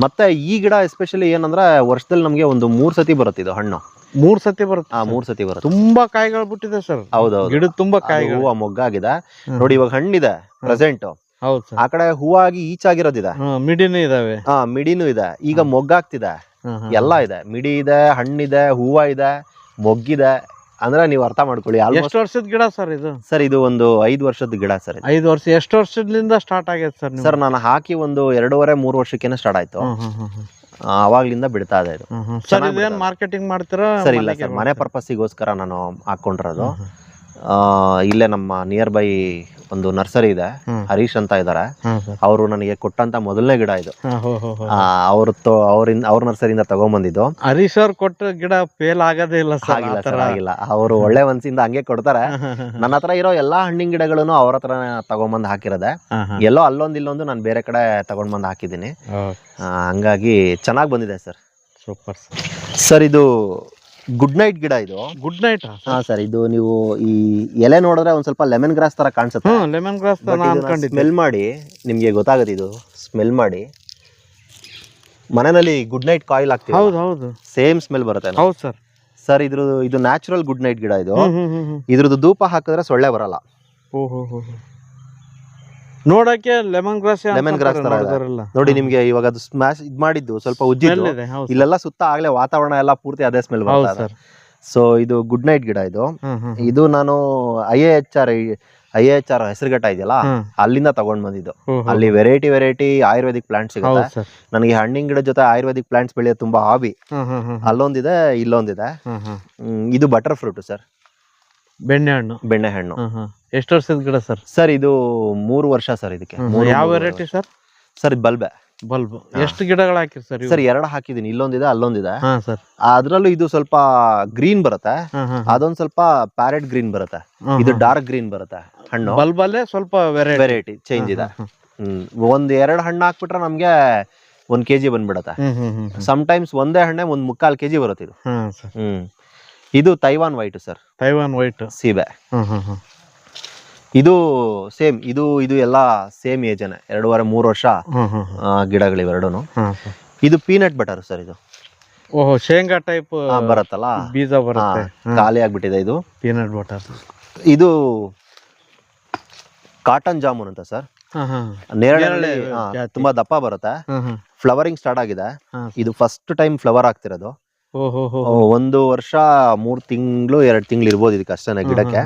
[SPEAKER 1] ಮತ್ತೆ ಈ ಗಿಡ ಎಸ್ಪೆಷಲಿ ಏನಂದ್ರೆ ವರ್ಷದಲ್ಲಿ ನಮ್ಗೆ ಒಂದು 3 ಸತಿ ಬರುತ್ತೆ ಇದು ಹಣ್ಣು.
[SPEAKER 2] 3 ಸತಿ ಬರುತ್ತೆ?
[SPEAKER 1] 3 ಸತಿ ಬರುತ್ತೆ.
[SPEAKER 2] ತುಂಬಾ ಕಾಯಿಗಳು ಬಿಟ್ಟಿದೆ ಸರ್.
[SPEAKER 1] ಹೌದೌದು,
[SPEAKER 2] ಗಿಡ ತುಂಬಾ ಕಾಯಿಗಳು,
[SPEAKER 1] ಹೂವು ಮೊಗ್ಗಾಗಿದೆ ನೋಡಿ. ಇವಾಗ ಹಣ್ಣಿದೆ ಪ್ರೆಸೆಂಟ್,
[SPEAKER 2] ಹೌದು.
[SPEAKER 1] ಆ ಕಡೆ ಹೂವಾಗಿ ಈಚಾಗಿರೋದಿದೆ,
[SPEAKER 2] ಮಿಡಿನೂ ಇದಾವೆ.
[SPEAKER 1] ಮಿಡಿನೂ ಇದೆ, ಈಗ ಮೊಗ್ಗಾಗ್ತಿದೆ. ಎಲ್ಲ ಇದೆ, ಮಿಡಿ ಇದೆ, ಹಣ್ಣಿದೆ, ಹೂವ ಇದೆ, ಮೊಗ್ಗಿದೆ, ಅಂದ್ರೆ ನೀವು ಅರ್ಥ ಮಾಡ್ಕೊಳ್ಳಿ.
[SPEAKER 2] ಎಷ್ಟು ವರ್ಷದ ಗಿಡ ಸರ್ ಇದು?
[SPEAKER 1] ಸರ್ ಇದು ಒಂದು 5 ವರ್ಷದ ಗಿಡ ಸರ್.
[SPEAKER 2] 5 ವರ್ಷ. ಎಷ್ಟು ವರ್ಷದಿಂದ ಸ್ಟಾರ್ಟ್ ಆಗೈತೆ ಸರ್?
[SPEAKER 1] ಸರ್ ನಾನು ಹಾಕಿ ಒಂದು 2.5-3 ವರ್ಷಕ್ಕೇನೆ ಸ್ಟಾರ್ಟ್ ಆಯ್ತು. ಅವಾಗ್ಲಿಂದ ಬಿಡ್ತಾ ಇದೆ ಇದು.
[SPEAKER 2] ಸರ್ ಇದೇನ್ ಮಾರ್ಕೆಟಿಂಗ್ ಮಾಡ್ತೀರಾ?
[SPEAKER 1] ಸರ್ ಇಲ್ಲ ಸರ್, ಮನೆ ಪರ್ಪಸ್ಸಿಗೋಸ್ಕರ ನಾನು ಹಾಕೊಂಡಿರೋದು. ಇಲ್ಲೇ ನಮ್ಮ ನಿಯರ್ ಬೈ ಒಂದು ನರ್ಸರಿ ಇದೆ, ಹರೀಶ್ ಅಂತ ಇದ್ದಾರೆ, ಅವರು ನನಗೆ ಕೊಟ್ಟಂತ ಮೊದಲನೇ ಗಿಡ ಇದು. ಅವ್ರ ನರ್ಸರಿಯಿಂದ ತಗೊಂಡ್ಬಂದಿದ್ದು.
[SPEAKER 2] ಹರೀಶ್ ಅವ್ರು ಕೊಟ್ಟ ಗಿಡ ಫೇಲ್ ಆಗೋದೇ ಇಲ್ಲ ಸರ್?
[SPEAKER 1] ಆಗಿಲ್ಲ, ಅವರು ಒಳ್ಳೆ ಮನ್ಸಿಂದ ಹಂಗೆ ಕೊಡ್ತಾರೆ. ನನ್ನ ಹತ್ರ ಇರೋ ಎಲ್ಲಾ ಹಣ್ಣಿನ ಗಿಡಗಳನ್ನು ಅವ್ರ ಹತ್ರ ತಗೊಂಡ್ಬಂದ್ ಹಾಕಿರೋದೆ. ಎಲ್ಲೋ ಅಲ್ಲೊಂದು ನಾನು ಬೇರೆ ಕಡೆ ತಗೊಂಡ್ಬಂದ್ ಹಾಕಿದ್ದೀನಿ. ಹಂಗಾಗಿ ಚೆನ್ನಾಗಿ ಬಂದಿದೆ ಸರ್.
[SPEAKER 2] Super
[SPEAKER 1] sir. ಇದು ಗುಡ್ ನೈಟ್ ಗಿಡ ಇದು.
[SPEAKER 2] Good night?
[SPEAKER 1] ಹಾ ಸರ್. ಇದು ನೀವು ಈ ಎಲೆ ನೋಡಿದ್ರೆ ಒಂದ್ ಸ್ವಲ್ಪ ಲೆಮನ್ ಗ್ರಾಸ್ ತರ ಕಾಣಿಸುತ್ತೆ.
[SPEAKER 2] ಲೆಮನ್ ಗ್ರಾಸ್
[SPEAKER 1] ಸ್ಮೆಲ್ ಮಾಡಿ ನಿಮ್ಗೆ ಗೊತ್ತಾಗುತ್ತೆ. ಇದು ಸ್ಮೆಲ್ ಮಾಡಿ ಮನೆಯಲ್ಲಿ ಗುಡ್ ನೈಟ್ ಕಾಯಿಲ್ ಹಾಕ್ತೀವಿ.
[SPEAKER 2] ಹೌದು,
[SPEAKER 1] ಸೇಮ್ ಸ್ಮೆಲ್ ಬರುತ್ತೆ.
[SPEAKER 2] ಹೌದು ಸರ್.
[SPEAKER 1] ಸರ್ ಇದು ನ್ಯಾಚುರಲ್ ಗುಡ್ ನೈಟ್ ಗಿಡ ಇದು. ಇದ್ರದ್ದು ಧೂಪ ಹಾಕಿದ್ರೆ ಸೊಳ್ಳೆ ಬರಲ್ಲ.
[SPEAKER 2] ನೋಡಕ್ಕೆ ಲೆಮನ್ ಗ್ರಾಸ್
[SPEAKER 1] ತರ ನೋಡಿ. ನಿಮ್ಗೆ ಇವಾಗ ಅದು ಸ್ಮ್ಯಾಶ್ ಇದ್ ಮಾಡಿದ್ದು ಸ್ವಲ್ಪ ಉಜ್ಜಿದ್ದು ಇಲ್ಲೆಲ್ಲ ಸುತ್ತ ಆಗ್ಲೇ ವಾತಾವರಣ ಎಲ್ಲ ಪೂರ್ತಿ ಅದೇ ಸ್ಮೆಲ್ ಬರುತ್ತೆ. ಸೊ ಇದು ಗುಡ್ ನೈಟ್ ಗಿಡ ಇದು. ಇದು ನಾನು IAHR ಹೆಸರುಘಟ್ಟ ಇದೆಯಲ್ಲ, ಅಲ್ಲಿಂದ ತಗೊಂಡ್ ಬಂದಿದ್ದು. ಅಲ್ಲಿ ವೆರೈಟಿ ಆಯುರ್ವೇದಿಕ್ ಪ್ಲಾಂಟ್ಸ್ ಸಿಗುತ್ತೆ. ನನಗೆ ಹಣ್ಣಿನ ಗಿಡ ಜೊತೆ ಆಯುರ್ವೇದಿಕ್ ಪ್ಲಾಂಟ್ಸ್ ಬೆಳೆಯೋದು ತುಂಬಾ ಹಾಬಿ. ಅಲ್ಲೊಂದಿದೆ, ಇಲ್ಲೊಂದಿದೆ. ಇದು ಬಟರ್ ಫ್ರೂಟ್ ಸರ್, ಬೆಣ್ಣೆಹಣ್ಣು.
[SPEAKER 2] ಎಷ್ಟು ವರ್ಷದ ಗಿಡ ಸರ್?
[SPEAKER 1] ಸರ್ ಇದು 3 ವರ್ಷ ಸರ್. ಇದಕ್ಕೆ
[SPEAKER 2] ಯಾವ ವೆರೈಟಿ ಸರ್?
[SPEAKER 1] ಸರ್ ಇದು ಬಲ್ಬ್.
[SPEAKER 2] ಎಷ್ಟು ಗಿಡಗಳು ಹಾಕಿರಿ ಸರ್?
[SPEAKER 1] ಸರ್ 2 ಹಾಕಿದೀನಿ, ಇಲ್ಲೊಂದಿದೆ, ಅಲ್ಲೊಂದಿದೆ. ಅದ್ರಲ್ಲೂ ಇದು ಸ್ವಲ್ಪ ಗ್ರೀನ್ ಬರುತ್ತೆ, ಅದೊಂದ್ ಸ್ವಲ್ಪ ಪ್ಯಾರೆಟ್ ಗ್ರೀನ್ ಬರುತ್ತೆ, ಇದು ಡಾರ್ಕ್ ಗ್ರೀನ್ ಬರುತ್ತೆ. ಹಣ್ಣು
[SPEAKER 2] ಬಲ್ಬ್ ಅಲ್ಲೇ ಸ್ವಲ್ಪ ವೆರೈಟಿ
[SPEAKER 1] ಚೇಂಜ್ ಇದೆ. 1-2 ಹಣ್ಣು ಹಾಕ್ಬಿಟ್ರೆ ನಮ್ಗೆ 1 kg ಬಂದ್ಬಿಡತ್ತೆ. ಸಮ್ಟೈಮ್ಸ್ ಒಂದೇ ಹಣ್ಣೆ 1/4 kg ಬರುತ್ತೆ ಇದು. ಇದು Taiwan white sir.
[SPEAKER 2] Taiwan white
[SPEAKER 1] ಸೀಬೆ. ಇದು ಸೇಮ್, ಇದು ಎಲ್ಲ ಸೇಮ್ ಏಜ್ 2-3 ವರ್ಷ ಗಿಡಗಳು ಇವೆರಡೂನು. ಇದು ಪೀನಟ್ ಬಟರ್ ಸರ್. ಇದು
[SPEAKER 2] ಶೇಂಗಾ ಟೈಪ್
[SPEAKER 1] ಬರುತ್ತಲ್ಲ,
[SPEAKER 2] ಬೀಜ ಬರುತ್ತೆ.
[SPEAKER 1] ಖಾಲಿ ಆಗ್ಬಿಟ್ಟಿದೆ ಇದು.
[SPEAKER 2] Peanut butter.
[SPEAKER 1] ಇದು ಕಾಟನ್ ಜಾಮೂನ್ ಅಂತ ಸರ್. ನೇರಳೆ ತುಂಬಾ ದಪ್ಪ ಬರುತ್ತೆ. ಫ್ಲವರಿಂಗ್ ಸ್ಟಾರ್ಟ್ ಆಗಿದೆ. ಇದು ಫಸ್ಟ್ ಟೈಮ್ ಫ್ಲವರ್ ಆಗ್ತಿರೋದು. 1 ವರ್ಷ 3 ತಿಂಗಳು 2 ತಿಂಗಳು ಇರ್ಬೋದು ಇದಕ್ಕೆ ಅಷ್ಟೇ ಗಿಡಕ್ಕೆ.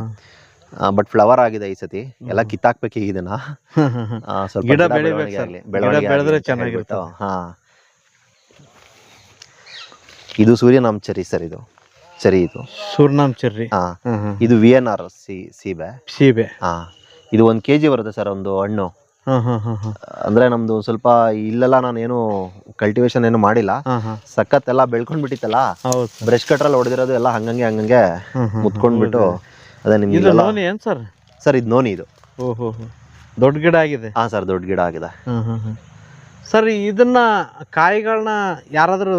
[SPEAKER 1] ಬಟ್ ಫ್ಲವರ್ ಆಗಿದೆ ಈ ಸತಿ. ಎಲ್ಲ ಕಿತ್ತಾಕ್ಬೇಕು ಇದನ್ನ, ಸ್ವಲ್ಪ ಬೆಳವಣಿಗೆ ಚೆನ್ನಾಗಿರುತ್ತೆ. ಇದು ಸೂರ್ಯನಾಮ್ ಚೆರಿ ಸರ್. ಇದು ಚೆರಿ, ಇದು
[SPEAKER 2] ಸೂರ್ಯನಾಮ್ ಚೆರ್ರಿ.
[SPEAKER 1] ಇದು VNR ಸೀಬೆ. ಇದು 1 kg ಬರುತ್ತೆ ಸರ್ ಒಂದು ಹಣ್ಣು. ಅಂದ್ರೆ ನಮ್ದು ಸ್ವಲ್ಪ ಇಲ್ಲೆಲ್ಲ ನಾನು ಏನು ಕಲ್ಟಿವೇಶನ್ ಏನು ಮಾಡಿಲ್ಲ. ಸಖತ್ ಎಲ್ಲ ಬೆಳ್ಕೊಂಡ್ ಬಿಟ್ಟಿತ್ತಲ್ಲ, ಬ್ರಷ್ ಕಟ್ರಲ್ಲಿ ಹೊಡೆದಿರೋದು ಎಲ್ಲ ಹಂಗಂಗೆ ಮುತ್ಕೊಂಡ್ಬಿಟ್ಟು ಅದೇ ನಿಮ್ಗೆ. ಸರ್ ಇದು ನೋನಿ. ಇದು
[SPEAKER 2] ದೊಡ್ಡ ಗಿಡ ಆಗಿದೆ.
[SPEAKER 1] ಹಾ ಸರ್, ದೊಡ್ಡ ಗಿಡ ಆಗಿದೆ.
[SPEAKER 2] ಸರ್ ಇದನ್ನ ಕಾಯಿಗಳನ್ನ ಯಾರಾದ್ರೂ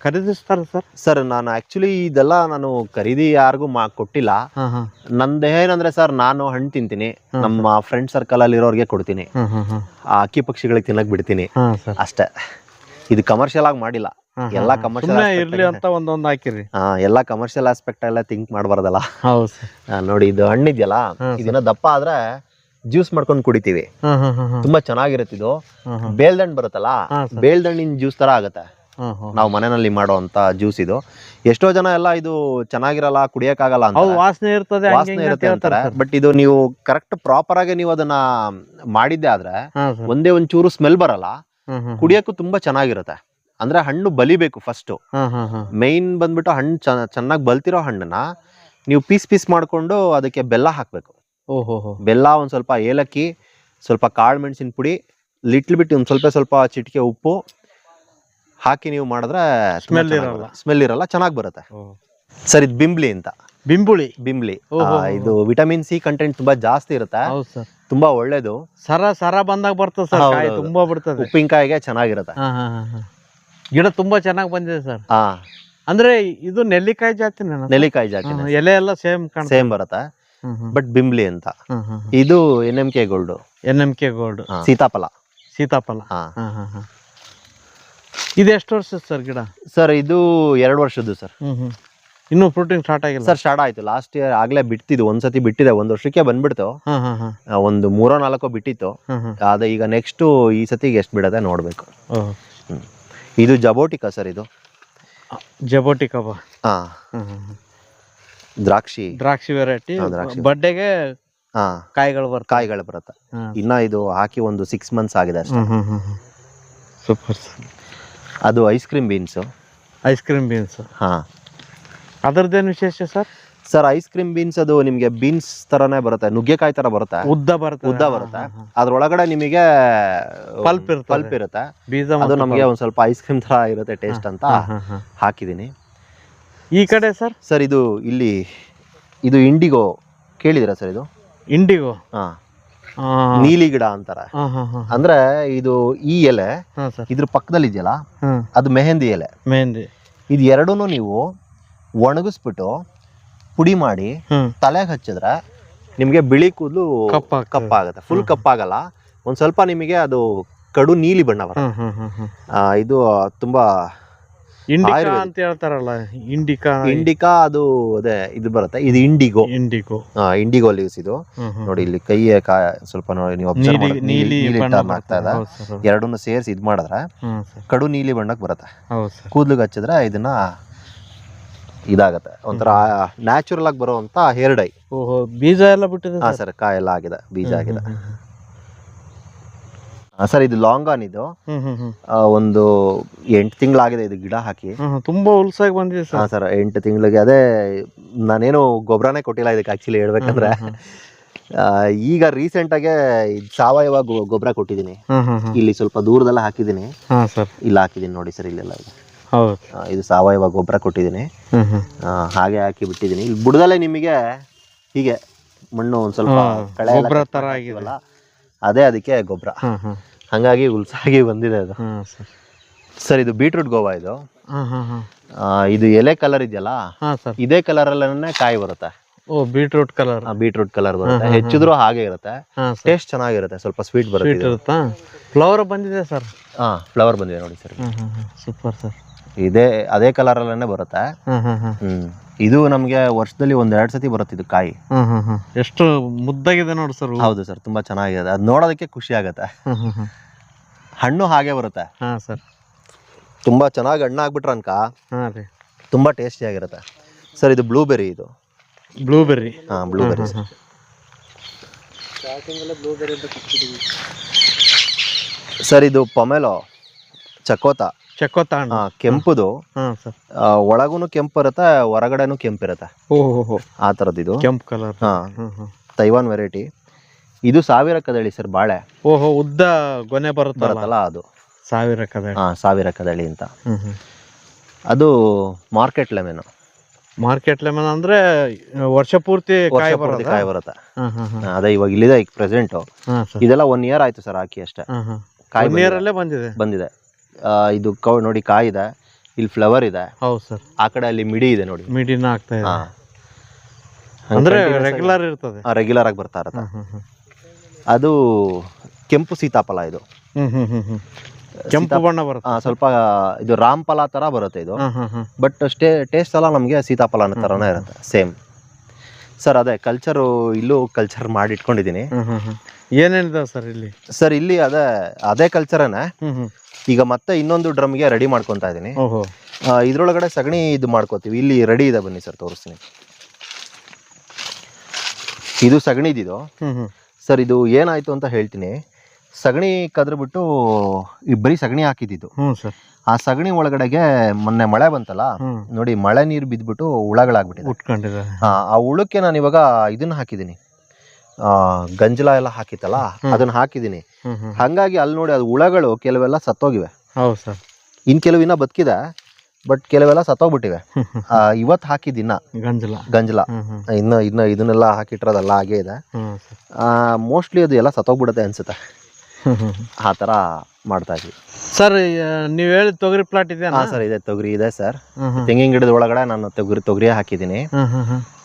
[SPEAKER 2] ಖರೀದಿಸ್ತಾರೆ ಸರ್?
[SPEAKER 1] ಸರ್ ನಾನು ಆಕ್ಚುಲಿ ಇದೆಲ್ಲ ನಾನು ಖರೀದಿ ಯಾರಿಗೂ ಕೊಟ್ಟಿಲ್ಲ. ನಂದು ಏನಂದ್ರೆ ಸರ್, ನಾನು ಹಣ್ಣು ತಿಂತೀನಿ, ನಮ್ಮ ಫ್ರೆಂಡ್ ಸರ್ಕಲ್ ಅಲ್ಲಿ ಇರೋರಿಗೆ ಕೊಡ್ತೀನಿ, ಆ ಅಕ್ಕಿ ಪಕ್ಷಿಗಳಿಗೆ ತಿನ್ನಕ್ ಬಿಡ್ತೀನಿ ಅಷ್ಟೇ. ಇದು ಕಮರ್ಷಿಯಲ್ ಆಗಿ ಮಾಡಿಲ್ಲ. ಎಲ್ಲ ಕಮರ್ಷಿಯಲ್
[SPEAKER 2] ಇರ್ಲಿ ಅಂತ ಒಂದೊಂದು ಹಾಕಿರಿ.
[SPEAKER 1] ಎಲ್ಲ ಕಮರ್ಷಿಯಲ್ ಆಸ್ಪೆಕ್ಟ್ ಎಲ್ಲ ಥಿಂಕ್ ಮಾಡಬಾರ್ದಲ್ಲ. ನೋಡಿ ಇದು ಹಣ್ಣಿದ್ಯಲ್ಲ, ಇದನ್ನ ದಪ್ಪ ಆದ್ರೆ ಜ್ಯೂಸ್ ಮಾಡ್ಕೊಂಡು ಕುಡಿತೀವಿ, ತುಂಬಾ ಚೆನ್ನಾಗಿರುತ್ತೆ. ಇದು ಬೇಲ್ದಣ್ಣು ಬರುತ್ತಲ್ಲ, ಬೇಲ್ದಣ್ಣಿನ ಜ್ಯೂಸ್ ತರ ಆಗತ್ತೆ ನಾವು ಮನೆಯಲ್ಲಿ ಮಾಡೋ ಅಂತ ಜ್ಯೂಸ್ ಇದು. ಎಷ್ಟೋ ಜನ ಎಲ್ಲ ಇದು ಚೆನ್ನಾಗಿರಲ್ಲ, ಕುಡಿಯಕ್ಕಾಗಲ್ಲ ಅಂತ,
[SPEAKER 2] ವಾಸನೆ ಇರುತ್ತೆ
[SPEAKER 1] ಅಂತಾರೆ. ಬಟ್ ಇದು ನೀವು ಕರೆಕ್ಟ್ ಪ್ರಾಪರ್ ಆಗಿ ನೀವು ಅದನ್ನ ಮಾಡಿದ್ದೆ ಆದ್ರೆ ಒಂದೇ ಒಂಚೂರು ಸ್ಮೆಲ್ ಬರಲ್ಲ, ಕುಡಿಯಕ್ಕೂ ತುಂಬಾ ಚೆನ್ನಾಗಿರುತ್ತೆ. ಅಂದ್ರೆ ಹಣ್ಣು ಬಲಿಬೇಕು ಫಸ್ಟ್. ಮೈನ್ ಬಂದ್ಬಿಟ್ಟು ಹಣ್ಣು ಚೆನ್ನಾಗಿ ಬಲ್ತಿರೋ ಹಣ್ಣನ್ನ ನೀವು ಪೀಸ್ ಮಾಡ್ಕೊಂಡು ಅದಕ್ಕೆ ಬೆಲ್ಲ ಹಾಕ್ಬೇಕು. ಬೆಲ್ಲ, ಒಂದ್ ಸ್ವಲ್ಪ ಏಲಕ್ಕಿ, ಸ್ವಲ್ಪ ಕಾಳು ಮೆಣಸಿನ ಪುಡಿ, ಲಿಟ್ಲ್ ಬಿಟ್ಟು ಒಂದ್ ಸ್ವಲ್ಪ ಚಿಟಿಕೆ ಉಪ್ಪು ಹಾಕಿ ನೀವು ಮಾಡಿದ್ರೆ ಸ್ಮೆಲ್ ಇರಲ್ಲ, ಚೆನ್ನಾಗಿ ಬರುತ್ತೆ ಸರ್. ಇದು ಬಿಂಬ್ಲಿ ಅಂತ. ಬಿಂಬ್ಲಿ ಇದು ವಿಟಮಿನ್ C ಕಂಟೆಂಟ್ ತುಂಬಾ ಜಾಸ್ತಿ ಇರುತ್ತೆ, ತುಂಬಾ ಒಳ್ಳೇದು.
[SPEAKER 2] ಸರ ಬಂದಾಗ ಬರ್ತದೆ ಸರ್, ತುಂಬಾ ಬಿಡ್ತದೆ.
[SPEAKER 1] ಉಪ್ಪಿನಕಾಯಿಗೆ ಚೆನ್ನಾಗಿರುತ್ತೆ.
[SPEAKER 2] ಗಿಡ ತುಂಬಾ ಚೆನ್ನಾಗಿ ಬಂದಿದೆ ಸರ್. ಅಂದ್ರೆ ಇದು ನೆಲ್ಲಿಕಾಯಿ ಜಾತಿ. ಎಲೆ ಎಲ್ಲ ಸೇಮ್ ಬರುತ್ತೆ,
[SPEAKER 1] ಬಟ್ ಬಿಂಬ್ಲಿ ಅಂತ. ಇದು NMK ಗೋಲ್ಡ್. ಸೀತಾಫಲ.
[SPEAKER 2] ಇದು ಎಷ್ಟು ವರ್ಷದ ಸರ್ ಗಿಡ?
[SPEAKER 1] ಸರ್ ಇದು 2 ವರ್ಷದ್ದು ಸರ್.
[SPEAKER 2] ಇನ್ನು ಫ್ರೂಟಿಂಗ್ ಸ್ಟಾರ್ಟ್ ಆಗಿಲ್ಲ
[SPEAKER 1] ಸರ್? ಸ್ಟಾರ್ಟ್ ಆಯ್ತು ಲಾಸ್ಟ್ ಇಯರ್ ಆಗ್ಲೇ ಬಿಟ್ಟಿದ್ದು. ಒಂದ್ಸತಿ ಬಿಟ್ಟಿದೆ, 1 ವರ್ಷಕ್ಕೆ ಬಂದ್ಬಿಡ್ತು. ಒಂದು 3-4 ಬಿಟ್ಟಿತ್ತು. ಅದೇ ಈಗ ನೆಕ್ಸ್ಟ್ ಈ ಸತಿಗೆ ಎಷ್ಟು ಬಿಡದೆ ನೋಡ್ಬೇಕು. ಇದು ಜಬೋಟಿಕಾ ಸರ್. ಇದು
[SPEAKER 2] ಜಬೋಟಿ ಕಬ.
[SPEAKER 1] ಹಾ, ದ್ರಾಕ್ಷಿ
[SPEAKER 2] ದ್ರಾಕ್ಷಿ ವೆರೈಟಿ.
[SPEAKER 1] ಹಾ, ದ್ರಾಕ್ಷಿ.
[SPEAKER 2] ಬಡ್ಡೆಗೆ
[SPEAKER 1] ಹಾ,
[SPEAKER 2] ಕಾಯಿಗಳು ಬರ್ತವೆ.
[SPEAKER 1] ಕಾಯಿಗಳು ಬರುತ್ತೆ. ಇನ್ನ ಇದು ಹಾಕಿ ಒಂದು 6 months ಆಗಿದೆ ಅಷ್ಟೇ.
[SPEAKER 2] ಸೂಪರ್.
[SPEAKER 1] ಅದು ice cream beans.
[SPEAKER 2] Ice cream beans.
[SPEAKER 1] ಹಾ,
[SPEAKER 2] ಅದರದ್ದೇನು ವಿಶೇಷ sir?
[SPEAKER 1] Sir ice cream beans ಅದು ನಿಮಗೆ ಬೀನ್ಸ್ ತರನೇ ಬರುತ್ತೆ, ನುಗ್ಗೆಕಾಯಿ ತರ ಬರುತ್ತೆ,
[SPEAKER 2] ಉದ್ದ
[SPEAKER 1] ಬರುತ್ತೆ. ಅದ್ರೊಳಗಡೆ ನಿಮಗೆ
[SPEAKER 2] ಪಲ್ಪ್
[SPEAKER 1] ಇರುತ್ತೆ,
[SPEAKER 2] ಬೀಜ.
[SPEAKER 1] ಅದು ನಮಗೆ ಒಂದ್ ಸ್ವಲ್ಪ ಐಸ್ ಕ್ರೀಮ್ ತರ ಇರುತ್ತೆ ಟೇಸ್ಟ್ ಅಂತ ಹಾಕಿದೀನಿ.
[SPEAKER 2] ಈ ಕಡೆ ಸರ್
[SPEAKER 1] ಇದು ಇಂಡಿಗೋ ಕೇಳಿದಿರಾ ಸರ್? ಇದು
[SPEAKER 2] ಇಂಡಿಗೋ.
[SPEAKER 1] ಹಾ, ನೀಲಿ ಗಿಡ ಅಂತಾರೆ. ಅಂದ್ರೆ ಇದು ಈ ಎಲೆ ಇದ್ರ ಪಕ್ಕದಲ್ಲಿ ಇದೆಯಲ್ಲ, ಅದು ಮೆಹಂದಿ ಎಲೆ. ಇದು ಎರಡೂನು ನೀವು ಒಣಗಿಸ್ಬಿಟ್ಟು ಪುಡಿ ಮಾಡಿ ತಲೆಗೆ ಹಚ್ಚಿದ್ರೆ ನಿಮಗೆ ಬಿಳಿ ಕೂದಲು ಕಪ್ಪಾಗುತ್ತೆ. ಫುಲ್ ಕಪ್ಪಾಗಲ್ಲ, ಒಂದ್ ಸ್ವಲ್ಪ ನಿಮಗೆ ಅದು ಕಡು ನೀಲಿ ಬಣ್ಣ ಬರುತ್ತೆ. ಇದು ತುಂಬಾ
[SPEAKER 2] ಅಂತ ಹೇಳ್ತಾರಲ್ಲ,
[SPEAKER 1] ಇಂಡಿಕಾ ಅದು ಅದೇ ಇದು ಬರುತ್ತೆ. ಇದು ಇಂಡಿಗೋ ಲೀವ್ಸ್. ಇದು ನೋಡಿ ಇಲ್ಲಿ ಕೈ ಸ್ವಲ್ಪ ನೋಡಿ, ನೀವು ಅಬ್ಸರ್ವ್ ಮಾಡಿ, ನೀಲಿ ಆಗ್ತಾ ಇದೆ. ಎರಡನ್ನು ಸೇರಿಸಿ ಇದ್ ಮಾಡಿದ್ರೆ ಕಡು ನೀಲಿ ಬಣ್ಣಕ್ಕೆ ಬರುತ್ತೆ. ಕೂದ್ಲಿಗೆ ಹಚ್ಚಿದ್ರೆ ಇದನ್ನ ಇದಾಗತ್ತೆ, ಒಂಥರ ನ್ಯಾಚುರಲ್ ಆಗಿ ಬರುವಂತ ಹೇರ್ ಡೈ.
[SPEAKER 2] ಬೀಜ ಎಲ್ಲ ಬಿಟ್ಟಿದೆ?
[SPEAKER 1] ಹಾ ಸರ್, ಕಾಯೆಲ್ಲ ಆಗಿದೆ, ಬೀಜ ಆಗಿದೆ. ಸರ್ ಇದು ಲಾಂಗ್ ಆನ್. ಇದು ಒಂದು 8 ತಿಂಗಳಾಗಿದೆ ಇದು ಗಿಡ ಹಾಕಿ.
[SPEAKER 2] ತುಂಬಾ ಉಲ್ಸಾಗಿ ಬಂದಿದೆ ಸರ್.
[SPEAKER 1] ಹಾ ಸರ್, 8 ತಿಂಗಳಿಗೆ. ಅದೇ ನಾನೇನು ಗೊಬ್ಬರನೇ ಕೊಟ್ಟಿಲ್ಲ ಇದಕ್ಕೆ ಆಕ್ಚುಲಿ ಹೇಳ್ಬೇಕಂದ್ರೆ. ಈಗ ರೀಸೆಂಟ್ ಆಗಿ ಸಾವಯವ ಗೊಬ್ಬರ ಕೊಟ್ಟಿದ್ದೀನಿ. ಇಲ್ಲಿ ಸ್ವಲ್ಪ ದೂರದಲ್ಲ ಹಾಕಿದ್ದೀನಿ, ಇಲ್ಲಿ ಹಾಕಿದ್ದೀನಿ ನೋಡಿ ಸರ್, ಇಲ್ಲೆಲ್ಲ ಇದು ಸಾವಯವ ಗೊಬ್ಬರ ಕೊಟ್ಟಿದ್ದೀನಿ. ಹಾಗೆ ಹಾಕಿ ಬಿಟ್ಟಿದ್ದೀನಿ. ಇಲ್ಲಿ ಬುಡದಲ್ಲೇ ನಿಮಗೆ ಹೀಗೆ ಮಣ್ಣು ಒಂದ್ ಸ್ವಲ್ಪ ಕಳೆ ತರ ಆಗಿವಲ್ಲ, ಅದೇ ಅದಕ್ಕೆ ಗೊಬ್ಬರ. ಹಂಗಾಗಿ ಉಲ್ಸಾಗಿ ಬಂದಿದೆ ಅದು. ಸರ್ ಇದು ಬೀಟ್ರೂಟ್ ಗೋವಾ. ಇದು ಎಲೆ ಕಲರ್ ಇದೆಯಲ್ಲ, ಇದೇ ಕಲರ್ ಅಲ್ಲೇ ಕಾಯಿ ಬರುತ್ತೆ.
[SPEAKER 2] ಬೀಟ್ರೂಟ್
[SPEAKER 1] ಕಲರ್ ಬರುತ್ತೆ. ಹೆಚ್ಚಿದ್ರು ಹಾಗೆ ಇರುತ್ತೆ, ಟೇಸ್ಟ್ ಚೆನ್ನಾಗಿರುತ್ತೆ, ಸ್ವಲ್ಪ ಸ್ವೀಟ್ ಬರುತ್ತೆ.
[SPEAKER 2] ಫ್ಲವರ್ ಬಂದಿದೆ ಸರ್?
[SPEAKER 1] ಹಾ, ಫ್ಲವರ್ ಬಂದಿದೆ ನೋಡಿ ಸರ್.
[SPEAKER 2] Super sir.
[SPEAKER 1] ಅದೇ ಕಲರ್ ಅಲ್ಲೇ ಬರುತ್ತೆ. ಇದು ನಮ್ಗೆ ವರ್ಷದಲ್ಲಿ 1-2 ಸತಿ ಬರುತ್ತೆ ಇದು ಕಾಯಿ.
[SPEAKER 2] ಎಷ್ಟು ಮುದ್ದಾಗಿದೆ ನೋಡಿ ಸರ್.
[SPEAKER 1] ಹೌದು ಸರ್, ತುಂಬಾ ಚೆನ್ನಾಗಿದೆ. ಅದು ನೋಡೋದಕ್ಕೆ ಖುಷಿ ಆಗತ್ತೆ. ಹಣ್ಣು ಹಾಗೆ ಬರುತ್ತೆ
[SPEAKER 2] ಸರ್.
[SPEAKER 1] ತುಂಬಾ ಚೆನ್ನಾಗಿ ಹಣ್ಣು ಆಗ್ಬಿಟ್ರೆ ಅನ್ಕ ತುಂಬಾ ಟೇಸ್ಟಿ ಆಗಿರುತ್ತೆ ಸರ್. ಇದು ಬ್ಲೂಬೆರಿ. Blueberry sir. ಇದು ಪೊಮೆಲೋ ಚಕೋತ. ಕೆಂಪುದು, ಒಳಗೂನು ಕೆಂಪು ಇರುತ್ತೆ, ಹೊರಗಡೆನು ಕೆಂಪಿರುತ್ತೆ. ಆ ತರದ್ ಇದು ಕೆಂಪು ಕಲರ್. Taiwan variety. ಇದು 1000 ಕದಳಿ ಸರ್, ಬಾಳೆ.
[SPEAKER 2] ಉದ್ದ ಗೊನೆ ಬರುತ್ತಲ್ಲ ಅದು 1000 ಕದಳಿ.
[SPEAKER 1] 1000 ಕದಳಿ ಅಂತ. ಅದು ಮಾರ್ಕೆಟ್ ಲೆಮನ್ ಅಂದ್ರೆ
[SPEAKER 2] ವರ್ಷ ಪೂರ್ತಿ ಕಾಯಿ
[SPEAKER 1] ಬರುತ್ತೆ. ಅದೇ ಇವಾಗ ಇಲ್ಲಿದೆ ಈಗ ಪ್ರೆಸೆಂಟ್. ಇದೆಲ್ಲ 1 year ಆಯ್ತು ಸರ್ ಹಾಕಿ ಅಷ್ಟೇ.
[SPEAKER 2] ಕಾಯಿ
[SPEAKER 1] ಬಂದಿದೆ. ಇದು ನೋಡಿ ಕಾಯಿ ಇದೆ, ಇಲ್ಲಿ ಫ್ಲವರ್ ಇದೆ.
[SPEAKER 2] ಹೌದು ಸರ್.
[SPEAKER 1] ಆ ಕಡೆ ಅಲ್ಲಿ ಮಿಡಿ ಇದೆ ನೋಡಿ,
[SPEAKER 2] ಮಿಡಿನ ಆಗ್ತಾ ಇದೆ. ಅಂದ್ರೆ ರೆಗ್ಯುಲರ್ ಇರ್ತದೆ,
[SPEAKER 1] ರೆಗ್ಯುಲರ್ ಆಗಿ ಬರ್ತಾ ಇರುತ್ತೆ. ಅದು ಕೆಂಪು ಸೀತಾಫಲ. ಇದು
[SPEAKER 2] ಕೆಂಪು ಬಣ್ಣ ಬರುತ್ತೆ.
[SPEAKER 1] ಸ್ವಲ್ಪ ಇದು ರಾಮಫಲ ತರ ಬರುತ್ತೆ ಇದು, ಬಟ್ ಟೇಸ್ಟ್ ಎಲ್ಲ ನಮ್ಗೆ ಸೀತಾಫಲ ತರನೇ ಇರುತ್ತೆ, ಸೇಮ್. ಸರ್ ಅದೇ ಕಲ್ಚರು, ಇಲ್ಲೂ ಕಲ್ಚರ್ ಮಾಡಿ ಇಟ್ಕೊಂಡಿದ್ದೀನಿ.
[SPEAKER 2] ಏನೇನಿದೆ ಸರ್ ಇಲ್ಲಿ?
[SPEAKER 1] ಸರ್ ಇಲ್ಲಿ ಅದೇ ಕಲ್ಚರನೇ. ಈಗ ಮತ್ತೆ ಇನ್ನೊಂದು ಡ್ರಮ್ಗೆ ರೆಡಿ ಮಾಡ್ಕೊತಾ ಇದೀನಿ. ಇದ್ರೊಳಗಡೆ ಸಗಣಿ ಇದು ಮಾಡ್ಕೋತೀವಿ. ಇಲ್ಲಿ ರೆಡಿ ಇದೆ, ಬನ್ನಿ ಸರ್ ತೋರಿಸ್ತೀನಿ. ಇದು ಸಗಣಿದಿದು ಸರ್. ಇದು ಏನಾಯ್ತು ಅಂತ ಹೇಳ್ತೀನಿ. ಸಗಣಿ ಕದ್ರಬಿಟ್ಟು ಬರೀ ಸಗಣಿ ಹಾಕಿದ್ದು. ಆ ಸಗಣಿ ಒಳಗಡೆಗೆ ಮೊನ್ನೆ ಮಳೆ ಬಂತಲ್ಲ ನೋಡಿ, ಮಳೆ ನೀರು ಬಿದ್ಬಿಟ್ಟು ಹುಳಗಳಾಗ್ಬಿಟ್ಟಿದೆ. ಆ ಹುಳಕ್ಕೆ ನಾನು ಇವಾಗ ಇದನ್ನ ಹಾಕಿದ್ದೀನಿ, ಗಂಜಲ ಎಲ್ಲ ಹಾಕಿತ್ತಲ್ಲ ಅದನ್ನ ಹಾಕಿದೀನಿ. ಹಂಗಾಗಿ ಅಲ್ಲಿ ನೋಡಿ, ಅದು ಹುಳಗಳು ಕೆಲವೆಲ್ಲ ಸತ್ತೋಗಿವೆ. ಇನ್ ಕೆಲವು ಇನ್ನ ಬದುಕಿದೆ, ಬಟ್ ಕೆಲವೆಲ್ಲ ಸತ್ತೋಗ್ಬಿಟ್ಟಿವೆ. ಇವತ್ತು ಹಾಕಿದಿನ್ನ ಗಂಜಲ ಇನ್ನ ಇದನ್ನೆಲ್ಲ ಹಾಕಿಟ್ರೋದಲ್ಲ ಹಾಗೆ ಇದೆ. ಮೋಸ್ಟ್ಲಿ ಅದು ಎಲ್ಲ ಸತ್ತೋಗ್ಬಿಡುತ್ತೆ ಅನ್ಸುತ್ತೆ. ಆ ತರ ಮಾಡ್ತಾ ಇದ್ವಿ
[SPEAKER 2] ಸರ್. ನೀವ್ ಹೇಳಿದ ತೊಗರಿ ಪ್ಲಾಟ್ ಇದೆ?
[SPEAKER 1] ಸರ್ ಇದೆ, ತೊಗರಿ ಇದೆ ಸರ್. ತೆಂಗಿನ ಗಿಡದ ಒಳಗಡೆ ನಾನು ತೊಗರಿ ಹಾಕಿದ್ದೀನಿ.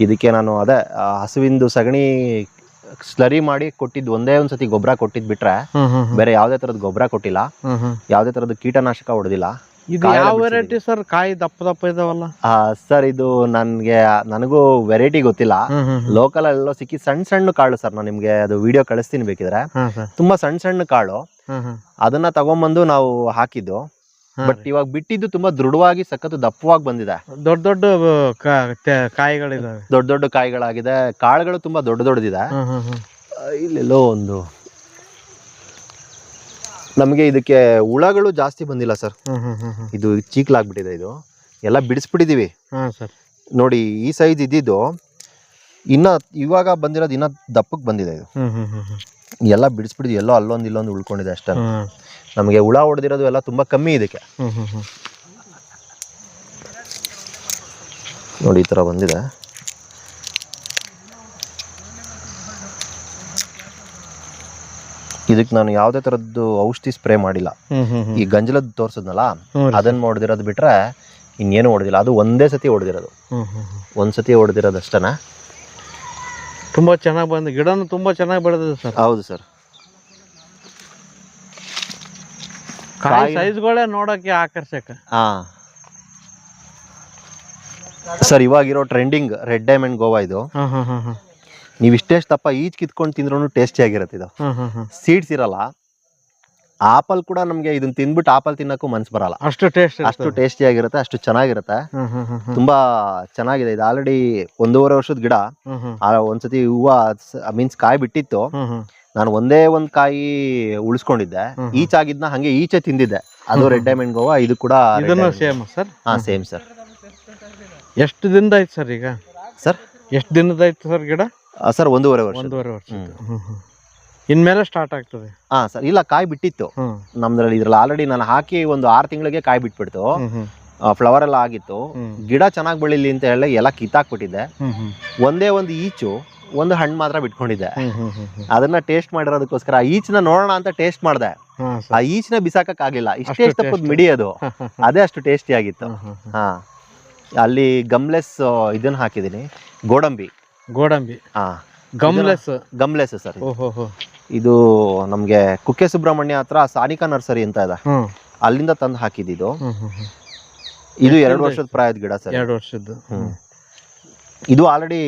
[SPEAKER 1] ಇದಕ್ಕೆ ನಾನು ಅದೇ ಹಸುವಿಂದು ಸಗಣಿ ಸ್ಲರಿ ಮಾಡಿ ಕೊಟ್ಟಿದ್ದು, ಒಂದೇ ಒಂದ್ಸತಿ ಗೊಬ್ಬರ ಕೊಟ್ಟಿದ್ ಬಿಟ್ರೆ ಬೇರೆ ಯಾವ್ದೇ ತರದ ಗೊಬ್ಬರ ಕೊಟ್ಟಿಲ್ಲ, ಯಾವ್ದೇ ತರದ ಕೀಟನಾಶಕ ಹೊಡೆದಿಲ್ಲ.
[SPEAKER 2] ಇದು ಯಾವ ವೆರೈಟಿ ಸರ್? ಕಾಯಿ ದಪ್ಪ ಇದಾವಲ್ಲ
[SPEAKER 1] ಸರ್. ಇದು ನನಗೂ ವೆರೈಟಿ ಗೊತ್ತಿಲ್ಲ. ಲೋಕಲ್ ಎಲ್ಲೋ ಸಿಕ್ಕಿ ಸಣ್ಣ ಕಾಳು ಸರ್. ನಾನು ನಿಮ್ಗೆ ಅದು ವಿಡಿಯೋ ಕಳಿಸ್ತೀನಿ ಬೇಕಿದ್ರೆ. ತುಂಬಾ ಸಣ್ಣ ಕಾಳು. ಅದನ್ನ ತಗೊಂಬಂದು ನಾವು ಹಾಕಿದ್ದು. ಬಟ್ ಇವಾಗ ಬಿಟ್ಟಿದ್ದು ತುಂಬಾ ದೃಢವಾಗಿ ಸಖತ್ ದಪ್ಪವಾಗಿ ಬಂದಿದೆ.
[SPEAKER 2] ದೊಡ್ಡ ದೊಡ್ಡ ಕಾಯಿಗಳಿದಾವೆ,
[SPEAKER 1] ದೊಡ್ಡ ದೊಡ್ಡ ಕಾಯಿಗಳಾಗಿದೆ, ಕಾಳುಗಳು ತುಂಬಾ ದೊಡ್ಡ ದೊಡ್ಡದಿದೆ. ಇಲ್ಲೆಲ್ಲೋ ಒಂದು ನಮಗೆ ಇದಕ್ಕೆ ಹುಳಗಳು ಜಾಸ್ತಿ ಬಂದಿಲ್ಲ ಸರ್. ಇದು ಚೀಕ್ಲಾಗ್ಬಿಟ್ಟಿದೆ, ಇದು ಎಲ್ಲ ಬಿಡಿಸ್ಬಿಟ್ಟಿದೀವಿ ನೋಡಿ. ಈ ಸೈಜ್ ಇದ್ದಿದ್ದು ಇನ್ನ ಇವಾಗ ಬಂದಿರೋದು ಇನ್ನ ದಪ್ಪಕ್ಕೆ ಬಂದಿದೆ. ಇದು ಎಲ್ಲ ಬಿಡಿಸ್ಬಿಟ್ಟಿದ್ವಿ, ಎಲ್ಲೋ ಅಲ್ಲೊಂದು ಇಲ್ಲೊಂದು ಉಳ್ಕೊಂಡಿದೆ ಅಷ್ಟೇ. ನಮಗೆ ಹುಳ ಹೊಡೆದಿರೋದು ಎಲ್ಲ ತುಂಬಾ ಕಮ್ಮಿ ಇದಕ್ಕೆ. ನೋಡಿ ಈ ತರ ಬಂದಿದೆ. ಇದಕ್ಕೆ ನಾನು ಯಾವುದೇ ತರದ್ದು ಔಷಧಿ ಸ್ಪ್ರೇ ಮಾಡಿಲ್ಲ. ಈ ಗಂಜಲದ್ದು ತೋರ್ಸದ್ನಲ್ಲ ಅದನ್ನ ಹೊಡೆದಿರೋದು ಬಿಟ್ರೆ ಇನ್ನೇನು ಹೊಡೆದಿಲ್ಲ. ಅದು ಒಂದೇ ಸತಿ ಹೊಡೆದಿರೋದು, ಒಂದ್ಸತಿ ಹೊಡೆದಿರೋದು ಅಷ್ಟೇನಾ.
[SPEAKER 2] ತುಂಬಾ ಚೆನ್ನಾಗಿ ಬಂದ ಗಿಡನು ತುಂಬಾ ಚೆನ್ನಾಗಿ ಬೆಳೆದಿದೆ ಸರ್.
[SPEAKER 1] ಹೌದು ಸರ್.
[SPEAKER 2] ಕಾಯಿ ಸೈಜ್ಗಳೇ ನೋಡಕ್ಕೆ ಆಕರ್ಷಕ.
[SPEAKER 1] ಸರ್ ಇವಾಗಿರೋ ಟ್ರೆಂಡಿಂಗ್ ರೆಡ್ ಡೈಮಂಡ್ ಗೋವಾ ಇದು. ನೀವು ಇಷ್ಟೆಷ್ಟು ದಪ್ಪ ಈಚ್ ಕಿತ್ಕೊಂಡು ತಿಂದ್ರೂ ಟೇಸ್ಟಿ ಆಗಿರುತ್ತೆ. ಇದು ಸೀಡ್ಸ್ ಇರಲ್ಲ. ಆಪಲ್ ಕೂಡ ನಮ್ಗೆ ಇದನ್ನ ತಿಂದ್ಬಿಟ್ಟು ಆಪಲ್ ತಿನ್ನಕ್ಕೂ ಮನ್ಸು ಬರಲ್ಲ, ಅಷ್ಟು ಟೇಸ್ಟಿ ಆಗಿರುತ್ತೆ, ಅಷ್ಟು ಚೆನ್ನಾಗಿರುತ್ತೆ. ತುಂಬಾ ಚೆನ್ನಾಗಿದೆ. ಇದು ಆಲ್ರೆಡಿ 1.5 ವರ್ಷದ ಗಿಡ. ಒಂದ್ಸತಿ ಹೂವು ಮೀನ್ಸ್ ಕಾಯಿ ಬಿಟ್ಟಿತ್ತು. ನಾನು ಒಂದೇ ಒಂದ್ ಕಾಯಿ ಉಳಿಸ್ಕೊಂಡಿದ್ದೆ. ಈಚ್ ಆಗಿದ್ನ ಹಂಗೆ ಈಚೆ ತಿಂದಿದ್ದೆ. ಅದು ರೆಡ್ ಡೈಮಂಡ್ ಗೋವಾ. ಇದು ಕೂಡ
[SPEAKER 2] ಸೇಮ್ ಸರ್.
[SPEAKER 1] Same sir.
[SPEAKER 2] ಎಷ್ಟು ದಿನದ ಆಯ್ತು ಸರ್ ಈಗ?
[SPEAKER 1] ಸರ್
[SPEAKER 2] ಎಷ್ಟು ದಿನದ ಆಯ್ತು ಸರ್ ಗಿಡ?
[SPEAKER 1] ಸರ್ 1.5 ವರ್ಷ.
[SPEAKER 2] 1.5 ವರ್ಷ ಇನ್ಮೇಲೆ ಸ್ಟಾರ್ಟ್ ಆಗ್ತದೆ.
[SPEAKER 1] ಸರ್ ಇಲ್ಲ, ಕಾಯಿ ಬಿಟ್ಟಿತ್ತು ನಮ್ದ್ರಲ್ಲಿ. ಇದ್ರಲ್ಲಿ ಆಲ್ರೆಡಿ ನಾನು ಹಾಕಿ ಒಂದು 6 ತಿಂಗಳಿಗೆ ಕಾಯಿ ಬಿಟ್ಬಿಡ್ತು. ಫ್ಲವರ್ ಎಲ್ಲ ಆಗಿತ್ತು. ಗಿಡ ಚೆನ್ನಾಗಿ ಬೆಳಿಲಿ ಅಂತ ಹೇಳಿ ಎಲ್ಲ ಕಿತ್ತಾಕ್ಬಿಟ್ಟಿದ್ದೆ. ಒಂದೇ ಒಂದು ಈಚು, ಒಂದು ಹಣ್ಣು ಮಾತ್ರ ಬಿಟ್ಕೊಂಡಿದ್ದೆ. ಅದನ್ನ ಟೇಸ್ಟ್ ಮಾಡಿರೋದಕ್ಕೋಸ್ಕರ ಆ ಈಚನ್ನ ನೋಡೋಣ ಅಂತ ಟೇಸ್ಟ್ ಮಾಡಿದೆ. ಆ ಈಚನ ಬಿಸಾಕಕ್ ಆಗ್ಲಿಲ್ಲ. ಇಷ್ಟೇ ತಪ್ಪದ್ ಮಿಡಿ ಅದು, ಅದೇ ಅಷ್ಟು ಟೇಸ್ಟಿ ಆಗಿತ್ತು. ಅಲ್ಲಿ ಗಮ್ಲೆಸ್ ಇದನ್ನ ಹಾಕಿದೀನಿ, ಗೋಡಂಬಿ. ಗಮ್ಲೆಸ್ ಸರ್. ಇದು ನಮ್ಗೆ ಕುಕ್ಕೆ ಸುಬ್ರಹ್ಮಣ್ಯ ಹತ್ರ ಸಾನಿಕಾ ನರ್ಸರಿ ಅಂತ ಇದೆ, ಅಲ್ಲಿಂದ ತಂದು ಹಾಕಿದ್ದು. ಇದು 2 ವರ್ಷದ ಪ್ರಾಯದ ಗಿಡ ಸರ್.
[SPEAKER 2] 2 ವರ್ಷದ್ದು.
[SPEAKER 1] ಇದು ಆಲ್ರೆಡಿ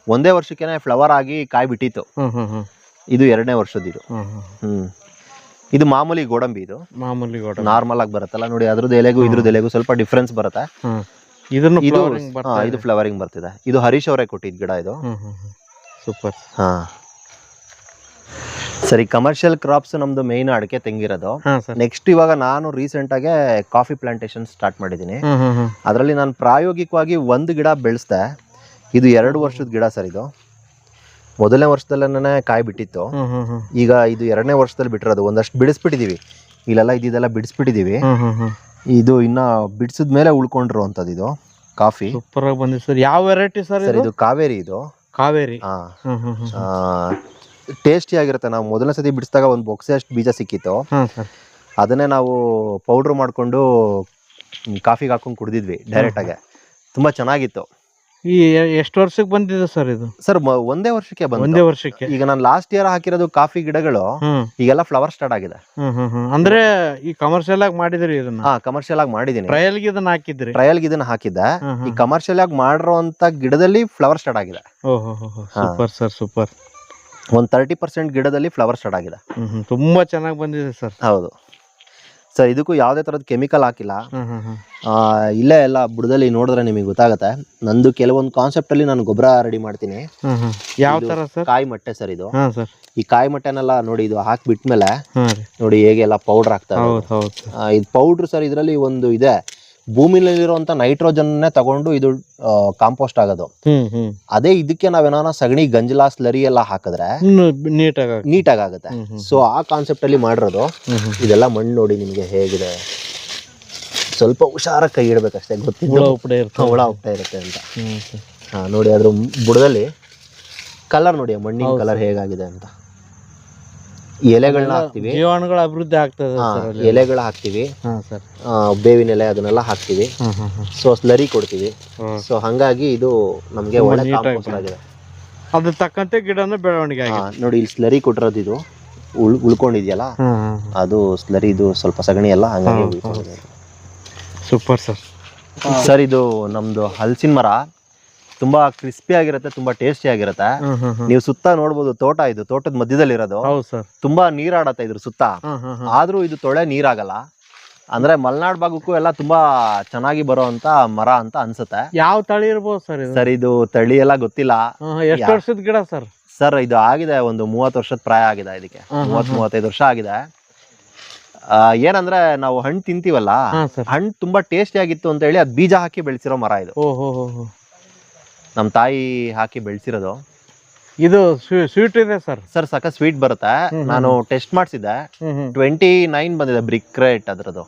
[SPEAKER 1] ಒಂದೇ ವರ್ಷಕ್ಕೆ ಫ್ಲವರ್ ಆಗಿ ಕಾಯಿ ಬಿಟ್ಟಿತ್ತು. ಇದು 2ನೇ ವರ್ಷದ. ಇದು ಮಾಮೂಲಿ ಗೋಡಂಬಿ. ಇದು
[SPEAKER 2] ಮಾಮೂಲಿ ಗೋಡಂಬಿ
[SPEAKER 1] ನಾರ್ಮಲ್ ಆಗಿ ಬರುತ್ತಲ್ಲ ನೋಡಿ, ಅದ್ರದ್ದು ಎಲೆಗೂ ಇದ್ರದ್ದು ಎಲೆಗೂ ಸ್ವಲ್ಪ ಡಿಫ್ರೆನ್ಸ್ ಬರುತ್ತೆ. ಇದು ಫ್ಲವರಿಂಗ್ ಬರ್ತಿದೆ. ಇದು ಹರೀಶ್ ಅವರೇ ಕೊಟ್ಟಿದ್ ಗಿಡ ಇದು.
[SPEAKER 2] ಸೂಪರ್.
[SPEAKER 1] ಸರಿ, ಕಮರ್ಷಿಯಲ್ ಕ್ರಾಪ್ಸ್ ನಮ್ದು ಮೇನ್ ಅಡಿಕೆ ತೆಂಗಿರೋದು. ನೆಕ್ಸ್ಟ್ ಇವಾಗ ನಾನು ರೀಸೆಂಟ್ ಆಗಿ ಕಾಫಿ ಪ್ಲಾಂಟೇಶನ್ ಸ್ಟಾರ್ಟ್ ಮಾಡಿದೀನಿ. ಅದರಲ್ಲಿ ನಾನು ಪ್ರಾಯೋಗಿಕವಾಗಿ ಒಂದು ಗಿಡ ಬೆಳೆಸ್ದೆ. ಇದು 2 ವರ್ಷದ ಗಿಡ ಸರ್. ಇದು ಮೊದಲನೇ ವರ್ಷದಲ್ಲೇ ಕಾಯಿ ಬಿಟ್ಟಿತ್ತು. ಈಗ ಇದು 2ನೇ ವರ್ಷದಲ್ಲಿ ಬಿಟ್ಟಿರೋದು. ಒಂದಷ್ಟು ಬಿಡಿಸ್ಬಿಟ್ಟಿದೀವಿ, ಇಲ್ಲೆಲ್ಲ ಇದೆಲ್ಲ ಬಿಡಿಸ್ಬಿಟ್ಟಿದೀವಿ. ಇದು ಇನ್ನ ಬಿಡಿಸಿದ ಮೇಲೆ ಉಳ್ಕೊಂಡಿರೋ ಅಂತದ್ದು. ಇದು ಕಾಫಿ
[SPEAKER 2] ಸೂಪರ್ ಆಗಿ ಬಂದಿದೆ ಸರ್. ಯಾವ ವೆರೈಟಿ ಸರ್
[SPEAKER 1] ಇದು? ಕಾವೇರಿ. ಇದು
[SPEAKER 2] ಕಾವೇರಿ.
[SPEAKER 1] ಟೇಸ್ಟಿ ಆಗಿರುತ್ತೆ. ನಾವು ಮೊದಲನೇ ಸತಿ ಬಿಡಿಸಿದಾಗ ಒಂದು ಬೊಕ್ಸೆ ಅಷ್ಟು ಬೀಜ ಸಿಕ್ಕಿತ್ತು. ಅದನ್ನೇ ನಾವು ಪೌಡ್ರ್ ಮಾಡ್ಕೊಂಡು ಕಾಫಿಗೆ ಹಾಕೊಂಡು ಕುಡಿದಿದ್ವಿ ಡೈರೆಕ್ಟ್ ಆಗಿ. ತುಂಬಾ ಚೆನ್ನಾಗಿತ್ತು.
[SPEAKER 2] ಈ ಎಷ್ಟು ವರ್ಷಕ್ಕೆ ಬಂದಿದೆ ಸರ್ ಇದು?
[SPEAKER 1] ಸರ್ ಒಂದೇ ವರ್ಷಕ್ಕೆ ಬಂದಿದೆ.
[SPEAKER 2] ಒಂದೇ ವರ್ಷಕ್ಕೆ.
[SPEAKER 1] ಈಗ ನಾನು ಲಾಸ್ಟ್ ಇಯರ್ ಹಾಕಿರೋದು ಕಾಫಿ ಗಿಡಗಳು ಈಗೆಲ್ಲ ಫ್ಲವರ್ ಸ್ಟಾರ್ಟ್ ಆಗಿದೆ.
[SPEAKER 2] ಅಂದ್ರೆ ಈ ಕಮರ್ಷಿಯಲ್ ಆಗಿ ಮಾಡಿದ್ರಿ ಇದನ್ನ?
[SPEAKER 1] ಕಮರ್ಷಿಯಲ್ ಆಗಿ ಮಾಡಿದೀನಿ.
[SPEAKER 2] ಟ್ರಯಲ್ಗೆ ಇದನ್ನ ಹಾಕಿದ್ರಿ?
[SPEAKER 1] ಟ್ರಯಲ್ಗೆ ಇದನ್ನ ಹಾಕಿದ್ದೆ. ಈ ಕಮರ್ಷಿಯಲ್ ಆಗಿ ಮಾಡಿರೋಂತ ಗಿಡದಲ್ಲಿ ಫ್ಲವರ್ ಸ್ಟಾರ್ಟ್ ಆಗಿದೆ.
[SPEAKER 2] Super sir, super.
[SPEAKER 1] ಒಂದು 30% ಗಿಡದಲ್ಲಿ ಫ್ಲವರ್ ಸ್ಟಾರ್ಟ್ ಆಗಿದೆ.
[SPEAKER 2] ತುಂಬಾ ಚೆನ್ನಾಗಿ ಬಂದಿದೆ ಸರ್.
[SPEAKER 1] ಹೌದು ಸರ್. ಇದಕ್ಕೂ ಯಾವುದೇ ತರದ ಕೆಮಿಕಲ್ ಹಾಕಿಲ್ಲ. ಇಲ್ಲೇ ಎಲ್ಲ ಬುಡದಲ್ಲಿ ನೋಡಿದ್ರೆ ನಿಮಗೆ ಗೊತ್ತಾಗತ್ತೆ. ನಂದು ಕೆಲವೊಂದು ಕಾನ್ಸೆಪ್ಟ್ ಅಲ್ಲಿ ನಾನು ಗೊಬ್ಬರ ರೆಡಿ ಮಾಡ್ತೀನಿ.
[SPEAKER 2] ಯಾವ ತರ ಸರ್? ಕಾಯಿ
[SPEAKER 1] ಮಟ್ಟೆ ಸರ್ ಇದು. ಈ ಕಾಯಿ ಮಟ್ಟೆನೆಲ್ಲ ನೋಡಿ, ಇದು ಹಾಕ್ಬಿಟ್ಮೇಲೆ ನೋಡಿ ಹೇಗೆ ಎಲ್ಲ ಪೌಡರ್ ಹಾಕ್ತಾರೆ. ಇದು ಪೌಡ್ರ್ ಸರ್. ಇದರಲ್ಲಿ ಒಂದು ಇದೆ, ಭೂಮಿಲಿರುವಂತ ನೈಟ್ರೋಜನ್ ತಗೊಂಡು ಇದು ಕಾಂಪೋಸ್ಟ್ ಆಗೋದು. ಅದೇ ಇದಕ್ಕೆ ನಾವೇನಾನ ಸಗಣಿ, ಗಂಜಲ, ಸ್ಲರಿ ಎಲ್ಲ ಹಾಕಿದ್ರೆ ನೀಟಾಗಿ ಆಗುತ್ತೆ. ಸೊ ಆ ಕಾನ್ಸೆಪ್ಟ್ ಅಲ್ಲಿ ಮಾಡಿರೋದು. ಇದೆಲ್ಲ ಮಣ್ಣು ನೋಡಿ ನಿಮ್ಗೆ ಹೇಗಿದೆ. ಸ್ವಲ್ಪ ಹುಷಾರಾಗಿ ಕೈ ಇಡ್ಬೇಕಷ್ಟೇ, ಗೊತ್ತಿಲ್ಲ ಹುಳ ಹೋಗ್ತಾ ಇರುತ್ತೆ ಅಂತ. ನೋಡಿ ಅದ್ರ ಬುಡದಲ್ಲಿ ಕಲರ್ ನೋಡಿ, ಮಣ್ಣಿನ ಕಲರ್ ಹೇಗಾಗಿದೆ ಅಂತ. ಎಲೆಗಳನ್ನ ಹಾಕ್ತಿವಿ,
[SPEAKER 2] ಜೀವಾಣುಗಳ ಅಭಿವೃದ್ಧಿ ಆಗ್ತದೆ.
[SPEAKER 1] ಎಲೆಗಳ ಹಾಕ್ತಿವಿ, ಬೇವಿನ ಎಲೆ ಅದನ್ನೆಲ್ಲ ಹಾಕ್ತಿವಿ. ಸೊ ಸ್ಲರಿ ಕೊಡ್ತೀವಿ. ಸೊ ಹಂಗಾಗಿ ಇದು ನಮ್ಗೆ ಒಳ್ಳೆ ಕಾಂಪೋಸ್ಟ್ ಆಗಿದೆ.
[SPEAKER 2] ಅದ್ರ ತಕ್ಕಂತೆ ಗಿಡನ ಬೆಳವಣಿಗೆ
[SPEAKER 1] ನೋಡಿ. ಇಲ್ಲಿ ಸ್ಲರಿ ಕೊಟ್ಟಿರೋದು ಇದು ಉಳ್ಕೊಂಡಿದ್ಯಲ್ಲ, ಅದು ಸ್ಲರಿ. ಇದು ಸ್ವಲ್ಪ ಸಗಣಿ ಎಲ್ಲ ಹಂಗಾಗಿ ಉಳ್ಕೊಂಡಿದೆ.
[SPEAKER 2] Super sir.
[SPEAKER 1] ಸರ್ ಇದು ನಮ್ದು ಹಲಸಿನ ಮರ. ತುಂಬಾ ಕ್ರಿಸ್ಪಿ ಆಗಿರುತ್ತೆ, ತುಂಬಾ ಟೇಸ್ಟಿ ಆಗಿರುತ್ತೆ. ನೀವು ಸುತ್ತ ನೋಡ್ಬೋದು, ತೋಟ ಇದು ತೋಟದ ಮಧ್ಯದಲ್ಲಿ ಇರೋದು. ತುಂಬಾ ನೀರಾಡತ್ತೆ ಇದ್ರ ಸುತ್ತ. ಆದ್ರೂ ಇದು ತೊಳೆ ನೀರಾಗಲ್ಲ. ಅಂದ್ರೆ ಮಲೆನಾಡ್ ಭಾಗಕ್ಕೂ ಎಲ್ಲ ತುಂಬಾ ಚೆನ್ನಾಗಿ ಬರುವಂತ ಮರ ಅಂತ ಅನ್ಸುತ್ತೆ.
[SPEAKER 2] ಯಾವ ತಳಿ ಇರ್ಬೋದು ಸರ್ ಇದು?
[SPEAKER 1] ಸರ್ ಇದು ತಳಿ ಎಲ್ಲ ಗೊತ್ತಿಲ್ಲ.
[SPEAKER 2] ಎಷ್ಟು ವರ್ಷದ ಗಿಡ ಸರ್?
[SPEAKER 1] ಸರ್ ಇದು ಆಗಿದೆ ಒಂದು 30 ವರ್ಷದ ಪ್ರಾಯ ಆಗಿದೆ ಇದಕ್ಕೆ. 30-35 ವರ್ಷ ಆಗಿದೆ. ಏನಂದ್ರೆ ನಾವು ಹಣ್ಣು ತಿಂತೀವಲ್ಲ, ಹಣ್ಣು ತುಂಬಾ ಟೇಸ್ಟಿ ಆಗಿತ್ತು ಅಂತ ಹೇಳಿ ಅದ್ ಬೀಜ ಹಾಕಿ ಬೆಳೆಸಿರೋ ಮರ ಇದು. ನಮ್ ತಾಯಿ ಹಾಕಿ ಬೆಳೆಸಿರೋದು.
[SPEAKER 2] ಇದು ಸ್ವೀಟ್ ಇದೆ ಸರ್?
[SPEAKER 1] ಸರ್ ಸಕ ಸ್ವೀಟ್ ಬರುತ್ತೆ. ನಾನು ಟೆಸ್ಟ್ ಮಾಡಿಸಿದ್ದೆ, 29 ಬಂದಿದೆ ಬ್ರಿಕ್ ರೇಟ್ ಅದ್ರದ್ದು.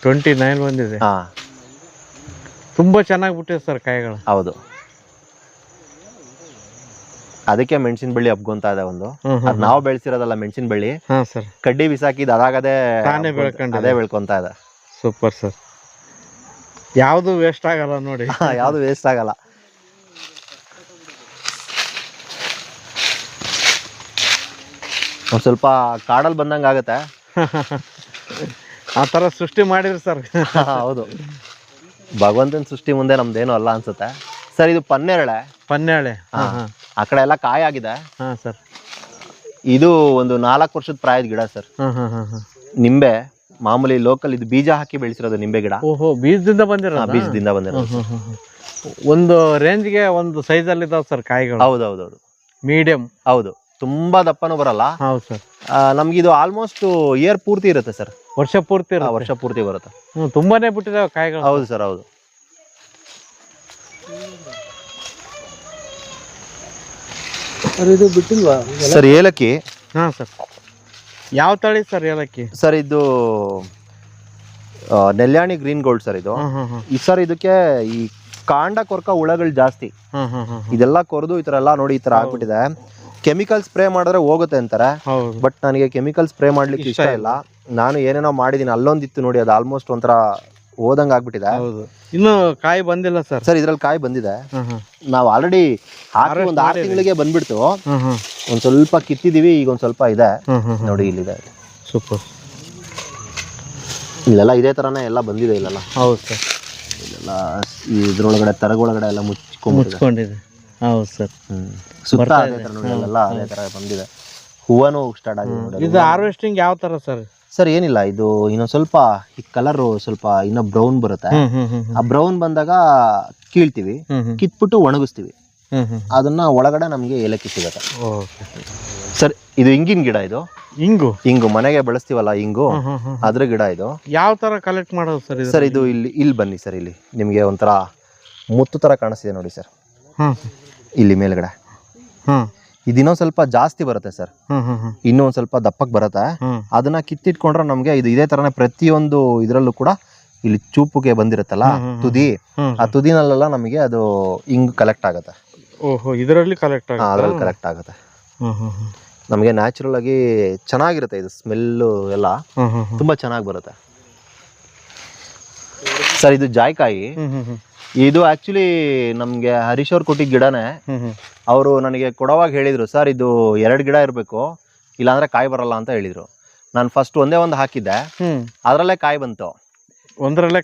[SPEAKER 2] 29 ಬಂದಿದೆ.
[SPEAKER 1] ಹಾ,
[SPEAKER 2] ತುಂಬಾ ಚೆನ್ನಾಗಿ ಬಿಟ್ಟಿದೆ ಸರ್ ಕಾಯಿಗಳು.
[SPEAKER 1] ಹೌದು, ಅದಕ್ಕೆ ಮೆಣಸಿನ ಬಳ್ಳಿ ಹಬ್ಕೊಂತ ಇದೆ ಒಂದು. ಅದ್ ನಾವು ಬೆಳೆಸಿರೋದಲ್ಲ ಮೆಣಸಿನ ಬಳ್ಳಿ, ಕಡ್ಡಿ ಬಿಸಾಕಿದ್ ಅದಾಗದೆ ಅದೇ ಬೆಳ್ಕೊಂತ ಇದೆ.
[SPEAKER 2] ಸೂಪರ್ ಸರ್, ಯಾವ್ದು ವೇಸ್ಟ್ ಆಗಲ್ಲ ನೋಡಿ.
[SPEAKER 1] ಯಾವ್ದು ವೇಸ್ಟ್ ಆಗಲ್ಲ. ಒಂದ್ ಸ್ವಲ್ಪ ಕಾಡಲ್ಲಿ ಬಂದಂಗ ಆಗತ್ತೆ.
[SPEAKER 2] ಆ ತರ ಸೃಷ್ಟಿ ಮಾಡಿದ್ರಿ ಸರ್.
[SPEAKER 1] ಹೌದು, ಭಗವಂತನ ಸೃಷ್ಟಿ ಮುಂದೆ ನಮ್ದೇನು ಅಲ್ಲ ಅನ್ಸುತ್ತೆ. ಸರ್ ಇದು ಪನ್ನೇರಳೆ. ಆ ಕಡೆ ಎಲ್ಲ ಕಾಯಿ ಆಗಿದೆ.
[SPEAKER 2] ಸರ್
[SPEAKER 1] ಇದು ಒಂದು 4 ವರ್ಷದ ಪ್ರಾಯದ ಗಿಡ ಸರ್. ನಿಂಬೆ ಮಾಮೂಲಿ ಲೋಕಲ್, ಇದು ಬೀಜ ಹಾಕಿ ಬೆಳೆಸಿರೋದು ನಿಂಬೆ ಗಿಡ.
[SPEAKER 2] ಬೀಜದಿಂದ ಬಂದಿರೋ?
[SPEAKER 1] ಬೀಜದಿಂದ ಬಂದಿರೋದು.
[SPEAKER 2] ಒಂದು ರೇಂಜ್ಗೆ ಒಂದು ಸೈಜ್ ಅಲ್ಲಿ ಇದಾವ ಸರ್ ಕಾಯಿಗಳು?
[SPEAKER 1] ಹೌದೌದೌದು,
[SPEAKER 2] ಮೀಡಿಯಂ.
[SPEAKER 1] ಹೌದು, ತುಂಬಾ ದಪ್ಪನೂ ಬರಲ್ಲ.
[SPEAKER 2] ಹೌದು ಸರ್.
[SPEAKER 1] ನಮ್ಗಿದು ಆಲ್ಮೋಸ್ಟ್ ಇಯರ್ ಪೂರ್ತಿ ಇರುತ್ತೆ ಸರ್.
[SPEAKER 2] ವರ್ಷ ಪೂರ್ತಿ
[SPEAKER 1] ಬರುತ್ತೆ.
[SPEAKER 2] ತುಂಬಾನೇ ಬಿಟ್ಟಿದಾವೆ ಕಾಯಿಗಳು.
[SPEAKER 1] ಹೌದು ಸರ್, ಹೌದು.
[SPEAKER 2] ಇದು ಬಿಟ್ಟಿಲ್ವಾ
[SPEAKER 1] ಸರ್? ಏಲಕ್ಕಿ.
[SPEAKER 2] ಸರ್ ಯಾವ ತಳಿ ಸರ್ ಏಲಕ್ಕಿ?
[SPEAKER 1] ಸರ್ ಇದು ನೆಲ್ಯಾಣಿ ಗ್ರೀನ್ ಗೋಲ್ಡ್ ಸರ್ ಇದು. ಸರ್ ಇದಕ್ಕೆ ಈ ಕಾಂಡ ಕೊರ್ಕ ಹುಳಗಳು ಜಾಸ್ತಿ. ಇದೆಲ್ಲ ಕೊರೆದು ಈ ತರ ಎಲ್ಲ ನೋಡಿ ಈ ತರ ಆಗ್ಬಿಟ್ಟಿದೆ. ಕೆಮಿಕಲ್ ಸ್ಪ್ರೇ ಮಾಡಿದ್ರೆ ಹೋಗುತ್ತೆ ಅಂತಾರೆ, ಬಟ್ ನನಗೆ ಕೆಮಿಕಲ್ ಸ್ಪ್ರೇ ಮಾಡ್ಲಿಕ್ಕೆ ಇಷ್ಟ ಇಲ್ಲ. ನಾನು ಏನೇನೋ ಮಾಡಿದೀನಿ. ಅಲ್ಲೊಂದಿತ್ತು ನೋಡಿ, ಅದು ಆಲ್ಮೋಸ್ಟ್ ಒಂಥರ ಓದಂಗ್ ಆಗ್ಬಿಟ್ಟಿದೆ.
[SPEAKER 2] ಇನ್ನು ಕಾಯಿ ಬಂದಿಲ್ಲ ಸರ್?
[SPEAKER 1] ಸರ್ ಇದ್ರಲ್ಲಿ ಕಾಯಿ ಬಂದಿದೆ. ನಾವು ಆಲ್ರೆಡಿ ಹಾಕಿ ಒಂದು 6 ತಿಂಗಳಿಗೆ ಬಂದ್ಬಿಡ್ತು. ಒಂದ್ ಸ್ವಲ್ಪ ಕಿತ್ತಿದೀವಿ, ಈಗ ಒಂದ್ ಸ್ವಲ್ಪ ಇದೆ ನೋಡಿ, ಇಲ್ಲಿದೆ.
[SPEAKER 2] ಸೂಪರ್.
[SPEAKER 1] ಇಲ್ಲೆಲ್ಲ ಇದೇ ತರನೇ ಎಲ್ಲ ಬಂದಿದೆ ಇಲ್ಲೆಲ್ಲ.
[SPEAKER 2] ಹೌದು ಸರ್.
[SPEAKER 1] ಇಲ್ಲೆಲ್ಲ ಇದ್ರೊಳಗಡೆ ತರಗೊಳಗಡೆ ಎಲ್ಲ ಮುಚ್ಕೊಂಡಿದೆ.
[SPEAKER 2] ಹೌದು ಸರ್.
[SPEAKER 1] ಸುತ್ತ ಅದೇ ತರ ನೋಡಿ, ಅಲ್ಲೆಲ್ಲ ಅದೇ ತರ ಬಂದಿದೆ. ಹೂವನು ಸ್ಟಾರ್ಟ್ ಆಗಿದೆ ನೋಡಿ.
[SPEAKER 2] ಇದು ಹಾರ್ವೆಸ್ಟಿಂಗ್ ಯಾವ ತರ ಸರ್?
[SPEAKER 1] ಸರ್ ಏನಿಲ್ಲ, ಇದು ಇನ್ನೊಂದ್ ಸ್ವಲ್ಪ ಈ ಕಲರ್ ಸ್ವಲ್ಪ ಇನ್ನೂ ಬ್ರೌನ್ ಬರುತ್ತೆ. ಆ ಬ್ರೌನ್ ಬಂದಾಗ ಕೀಳ್ತೀವಿ, ಕಿತ್ಬಿಟ್ಟು ಒಣಗಿಸ್ತೀವಿ. ಅದನ್ನ ಒಳಗಡೆ ನಮ್ಗೆ ಏಲಕ್ಕಿ ಸಿಗುತ್ತೆ. ಸರ್ ಇದು ಇಂಗಿನ ಗಿಡ. ಇದು ಇಂಗು ಮನೆಗೆ ಬಳಸ್ತೀವಲ್ಲ, ಇಂಗು, ಅದ್ರ ಗಿಡ ಇದು.
[SPEAKER 2] ಯಾವ ತರ ಕಲೆಕ್ಟ್ ಮಾಡೋದು ಸರ್?
[SPEAKER 1] ಸರ್ ಇದು ಇಲ್ಲಿ ಬನ್ನಿ ಸರ್, ಇಲ್ಲಿ ನಿಮ್ಗೆ ಒಂಥರ ಮುತ್ತು ತರ ಕಾಣಿಸ್ತಿದೆ ನೋಡಿ ಸರ್, ಇಲ್ಲಿ ಮೇಲ್ಗಡೆ. ಇದಿನ್ನೊಂದ್ ಸ್ವಲ್ಪ ಜಾಸ್ತಿ ಬರುತ್ತೆ ಸರ್, ಇನ್ನೂ ಒಂದ್ ಸ್ವಲ್ಪ ದಪ್ಪಕ್ಕೆ ಬರುತ್ತೆ. ಅದನ್ನ ಕಿತ್ತಿಟ್ಕೊಂಡ್ರೆ ನಮ್ಗೆ ಇದು ಇದೇ ತರನೇ ಪ್ರತಿಯೊಂದು ಇದ್ರಲ್ಲೂ ಕೂಡ ಇಲ್ಲಿ ಚೂಪುಗೆ ಬಂದಿರುತ್ತಲ್ಲ ತುದಿ, ಆ ತುದಿನಲ್ಲೆಲ್ಲ ನಮಗೆ ಅದು ಇಂಗು ಕಲೆಕ್ಟ್ ಆಗುತ್ತೆ.
[SPEAKER 2] ಇದರಲ್ಲಿ ಕಲೆಕ್ಟ್
[SPEAKER 1] ಆಗುತ್ತೆ. ನಮಗೆ ನ್ಯಾಚುರಲ್ ಆಗಿ ಚೆನ್ನಾಗಿರುತ್ತೆ. ಇದು ಸ್ಮೆಲ್ಲು ಎಲ್ಲ ತುಂಬಾ ಚೆನ್ನಾಗಿ ಬರುತ್ತೆ ಸರ್. ಇದು ಜಾಯ್ಕಾಯಿ. ಇದು ಆಕ್ಚುಲಿ ನಮ್ಗೆ ಹರೀಶ್ ಅವ್ರು ಕೊಟ್ಟಿದ್ದ ಗಿಡನೇ. ಅವರು ನನಗೆ ಕೊಡೋವಾಗ ಹೇಳಿದ್ರು, ಸರ್ ಇದು 2 ಗಿಡ ಇರಬೇಕು, ಇಲ್ಲಾಂದ್ರೆ ಕಾಯಿ ಬರಲ್ಲ ಅಂತ ಹೇಳಿದ್ರು. ನಾನು ಫಸ್ಟ್ ಒಂದೇ ಹಾಕಿದ್ದೆ, ಅದ್ರಲ್ಲೇ ಕಾಯಿ ಬಂತು. ಒಂದ್ರಲ್ಲೇ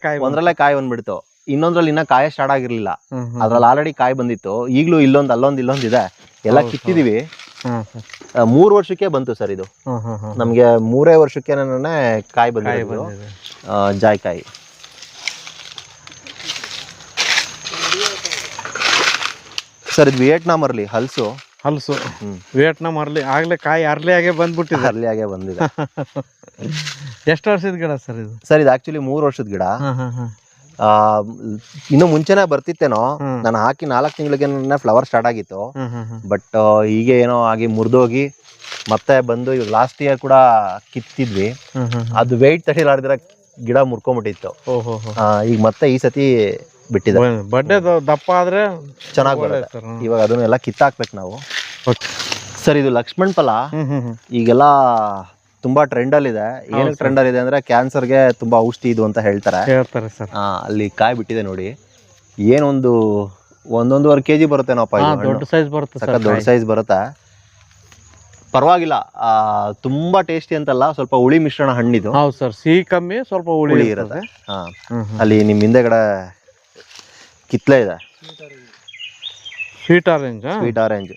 [SPEAKER 1] ಕಾಯಿ ಬಂದ್ಬಿಡ್ತು. ಇನ್ನೊಂದ್ರಲ್ಲಿ ಇನ್ನ ಕಾಯಿ ಸ್ಟಾರ್ಟ್ ಆಗಿರ್ಲಿಲ್ಲ, ಅದ್ರಲ್ಲಿ ಆಲ್ರೆಡಿ ಕಾಯಿ ಬಂದಿತ್ತು. ಈಗಲೂ ಇಲ್ಲೊಂದ್ ಇದೆ. ಎಲ್ಲ ಕಿತ್ತಿದೀವಿ. 3 ವರ್ಷಕ್ಕೆ ಬಂತು ಸರ್ ಇದು. ನಮ್ಗೆ 3 ವರ್ಷಕ್ಕೆ ಕಾಯಿ ಬಂದಿರೋದು ಜಾಯ್ಕಾಯಿ. ಸರ್ ಇದು ವಿಯೆಟ್ನಾಂ ಅರ್ಲಿ ಹಲ್ಸು.
[SPEAKER 2] ವಿಯೆಟ್ನಾಂ ಅರ್ಲಿ ಆಗ್ಲೇ ಕಾಯಿ ಅರ್ಲಿಯಾಗೆ
[SPEAKER 1] ಬಂದಿದೆ.
[SPEAKER 2] ಎಷ್ಟು ವರ್ಷದ ಗಿಡ ಸರ್ ಇದು?
[SPEAKER 1] ಸರ್ ಇದು ಆಕ್ಚುಲಿ 3 ವರ್ಷದ ಗಿಡ. ಇನ್ನು ಮುಂಚೆನೆ ಬರ್ತಿತ್ತೇನೋ. ನಾನು ಹಾಕಿ 4 ತಿಂಗಳಿಗೆ ಫ್ಲವರ್ ಸ್ಟಾರ್ಟ್ ಆಗಿತ್ತು. ಬಟ್ ಈಗ ಏನೋ ಆಗಿ ಮುರಿದೋಗಿ ಮತ್ತೆ ಬಂದು ಇವಾಗ ಲಾಸ್ಟ್ ಇಯರ್ ಕೂಡ ಕಿತ್ತಿದ್ವಿ. ಅದು ವೆಯ್ಟ್ ತಡಿಲಾರ್ದಿರ ಗಿಡ ಮುರ್ಕೊಂಡ್ಬಿಟ್ಟಿತ್ತು. ಈಗ ಮತ್ತೆ ಈ ಸತಿ ಬಿಟ್ಟಿದೆ.
[SPEAKER 2] ಬಡ್ಡೆ ದಪ್ಪ ಆದ್ರೆ
[SPEAKER 1] ಚೆನ್ನಾಗಿ ಬರುತ್ತೆ. ಇವಾಗ ಅದನ್ನೆಲ್ಲ ಕಿತ್ತಾಕ್ಬೇಕು ನಾವು. ಸರ್ ಇದು ಲಕ್ಷ್ಮಣ್ ಫಲ. ಈಗೆಲ್ಲ ತುಂಬಾ ಟ್ರೆಂಡ್ ಅಲ್ಲಿ ಇದೆ. ಏನಕ್ಕೆ ಟ್ರೆಂಡ್ ಅಲ್ಲಿ ಇದೆ ಅಂದ್ರೆ ಕ್ಯಾನ್ಸರ್ಗೆ ತುಂಬಾ ಔಷಧಿ ಇದು ಅಂತ ಹೇಳ್ತಾರೆ
[SPEAKER 2] ಸರ್.
[SPEAKER 1] ಅಲ್ಲಿ ಕಾಯಿ ಬಿಟ್ಟಿದೆ ನೋಡಿ. ಏನೊಂದು 1.5 kg ಬರುತ್ತೇನಪ್ಪ.
[SPEAKER 2] ದೊಡ್ಡ ಸೈಜ್ ಬರುತ್ತೆ,
[SPEAKER 1] ದೊಡ್ಡ ಸೈಜ್ ಬರುತ್ತೆ. ಪರವಾಗಿಲ್ಲ, ತುಂಬಾ ಟೇಸ್ಟಿ ಅಂತಲ್ಲ, ಸ್ವಲ್ಪ ಹುಳಿ ಮಿಶ್ರಣ ಹಣ್ಣಿದು.
[SPEAKER 2] ಹೌದು ಸರ್, ಸಿಹಿ ಕಮ್ಮಿ, ಸ್ವಲ್ಪ ಹುಳಿ
[SPEAKER 1] ಇರುತ್ತೆ. ಅಲ್ಲಿ ನಿಮ್ ಹಿಂದೆಗಡೆ ಕಿತ್ಲೆ ಇದೆ,
[SPEAKER 2] ಸ್ವೀಟ್
[SPEAKER 1] ಆರೆಂಜ್.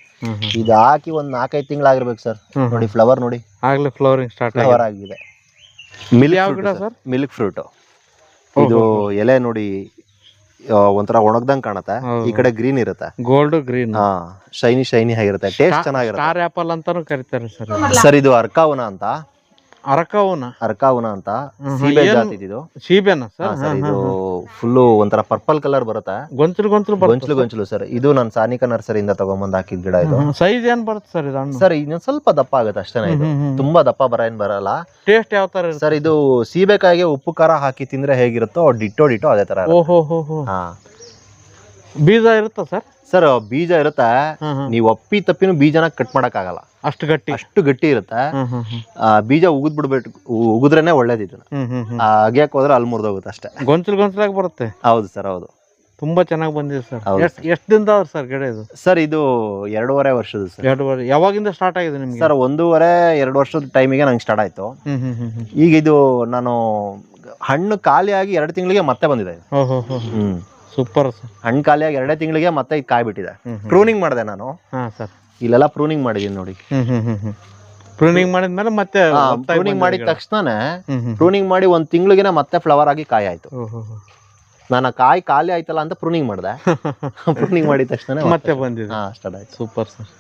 [SPEAKER 1] ಇದು ಹಾಕಿ 1 4-5 ತಿಂಗಳಾಗಿರ್ಬೇಕು ಸರ್. ನೋಡಿ ಫ್ಲವರ್ ನೋಡಿ,
[SPEAKER 2] ಆಗ್ಲೇ ಫ್ಲವರಿಂಗ್ ಸ್ಟಾರ್ಟ್
[SPEAKER 1] ಆಗಿದೆ.
[SPEAKER 2] ಯಾವ ಗಿಡ ಸರ್?
[SPEAKER 1] Milk fruit. ಇದು ಎಲೆ ನೋಡಿ ಒಂಥರ ಒಣಗ್ದಂಗ್ ಕಾಣತ್ತೆ. ಈ ಕಡೆ ಗ್ರೀನ್ ಇರುತ್ತೆ,
[SPEAKER 2] ಗೋಲ್ಡ್ ಗ್ರೀನ್.
[SPEAKER 1] ಹಾ, ಶೈನಿ ಆಗಿರುತ್ತೆ. ಟೇಸ್ಟ್ ಚೆನ್ನಾಗಿರುತ್ತೆ.
[SPEAKER 2] ಸ್ಟಾರ್ ಆಪಲ್ ಅಂತಾನು ಕರೀತಾರೆ ಸರ್.
[SPEAKER 1] ಸರ್ ಇದು ಅರ್ಕಾವನ ಅಂತ.
[SPEAKER 2] ಅರಕವನ
[SPEAKER 1] ಅಂತ ಸೀಬೆ ಜಾತಿ ಇದು.
[SPEAKER 2] ಸೀಬೆನಾ ಸರ್?
[SPEAKER 1] ಸರ್ ಇದು ಫುಲ್ಲು ಒಂಥರ ಪರ್ಪಲ್ ಕಲರ್ ಬರುತ್ತೆ. ಗೊಂಚಲು ಸರ್. ಇದು ನಾನು ಸಾನಿಕಾ ನರ್ಸರಿಯಿಂದ ತಗೊಂಬಂದ್ ಹಾಕಿದ್ ಗಿಡ ಇದು.
[SPEAKER 2] ಸೈಜ್ ಏನ್ ಬರುತ್ತೆ ಸರ್ ಇದು?
[SPEAKER 1] ಸರ್ ಇನ್ನೊಂದ್ ಸ್ವಲ್ಪ ದಪ್ಪ ಆಗುತ್ತೆ ಅಷ್ಟೇನೆ. ಇದು ತುಂಬಾ ದಪ್ಪ ಏನ್ ಬರಲ್ಲ.
[SPEAKER 2] ಟೇಸ್ಟ್ ಯಾವ ತರ
[SPEAKER 1] ಸರ್ ಇದು ಸೀಬೆಕಾಯಿಗೆ ಉಪ್ಪು ಖಾರ ಹಾಕಿ ತಿಂದ್ರೆ ಹೇಗಿರುತ್ತೋ ಡಿಟ್ಟೋ ಅದೇ ತರ. ಹಾ,
[SPEAKER 2] ಬೀಜ ಇರುತ್ತಾ ಸರ್?
[SPEAKER 1] ಸರ್ ಬೀಜ ಇರುತ್ತೆ. ನೀವು ಒಪ್ಪಿ ತಪ್ಪಿನೂ ಬೀಜನ ಕಟ್ ಮಾಡಕ್ ಆಗಲ್ಲ, ಅಷ್ಟು ಗಟ್ಟಿ ಇರುತ್ತೆ. ಬೀಜ ಉಗಿದ್ರೇನೆ ಒಳ್ಳೇದು. ಇದನ್ನ ಅಗ್ಯಕ್ ಹೋದ್ರೆ ಅಲ್ಲಿ ಮುರಿದೋಗುತ್ತೆ ಅಷ್ಟೇ.
[SPEAKER 2] ಗೊಂಚಲಾಗಿ ಬರುತ್ತೆ.
[SPEAKER 1] ಹೌದು ಸರ್, ಹೌದು.
[SPEAKER 2] ತುಂಬಾ ಚೆನ್ನಾಗಿ ಬಂದಿದೆ ಸರ್. ಎಷ್ಟು ದಿನದ ಸರ್ ಗಿಡ ಇದು?
[SPEAKER 1] ಸರ್ ಇದು 2.5 ವರ್ಷದ ಸರ್.
[SPEAKER 2] 2.5. ಯಾವಾಗಿಂದ ಸ್ಟಾರ್ಟ್ ಆಗಿದೆ ನಿಮ್ಗೆ?
[SPEAKER 1] ಸರ್ 1.5-2 ವರ್ಷದ ಟೈಮಿಗೆ ನಂಗೆ ಸ್ಟಾರ್ಟ್ ಆಯ್ತು. ಈಗ ಇದು ನಾನು ಹಣ್ಣು ಖಾಲಿಯಾಗಿ 2 ತಿಂಗಳಿಗೆ ಮತ್ತೆ ಬಂದಿದೆ.
[SPEAKER 2] Super sir.
[SPEAKER 1] ಹಣ್ಣು ಖಾಲಿಯಾಗಿ 2 ತಿಂಗಳಿಗೆ ಮತ್ತೆ ಇದು ಕಾಯಿ ಬಿಟ್ಟಿದೆ. ಪ್ರೂನಿಂಗ್ ಮಾಡಿದೆ ನಾನು.
[SPEAKER 2] ಸರ್
[SPEAKER 1] ಇಲ್ಲೆಲ್ಲ ಪ್ರೂನಿಂಗ್ ಮಾಡಿದೀನಿ ನೋಡಿ.
[SPEAKER 2] ಪ್ರೂನಿಂಗ್ ಮಾಡಿದ್ಮೇಲೆ ಮತ್ತೆ
[SPEAKER 1] ಪ್ರೂನಿಂಗ್ ಮಾಡಿದ ತಕ್ಷಣ ಪ್ರೂನಿಂಗ್ ಮಾಡಿ 1 ತಿಂಗಳಿಗೆನೆ ಮತ್ತೆ ಫ್ಲವರ್ ಆಗಿ ಕಾಯಿ ಆಯ್ತು. ನಾನು ಕಾಯಿ ಖಾಲಿ ಆಯ್ತಲ್ಲ ಅಂತ ಪ್ರೂನಿಂಗ್ ಮಾಡಿದೆ. ಪ್ರೂನಿಂಗ್ ಮಾಡಿದ ತಕ್ಷಣ
[SPEAKER 2] ಮತ್ತೆ ಬಂದಿದೆ.
[SPEAKER 1] ಸ್ಟಾರ್ಟ್ ಆಯ್ತು.
[SPEAKER 2] Super sir.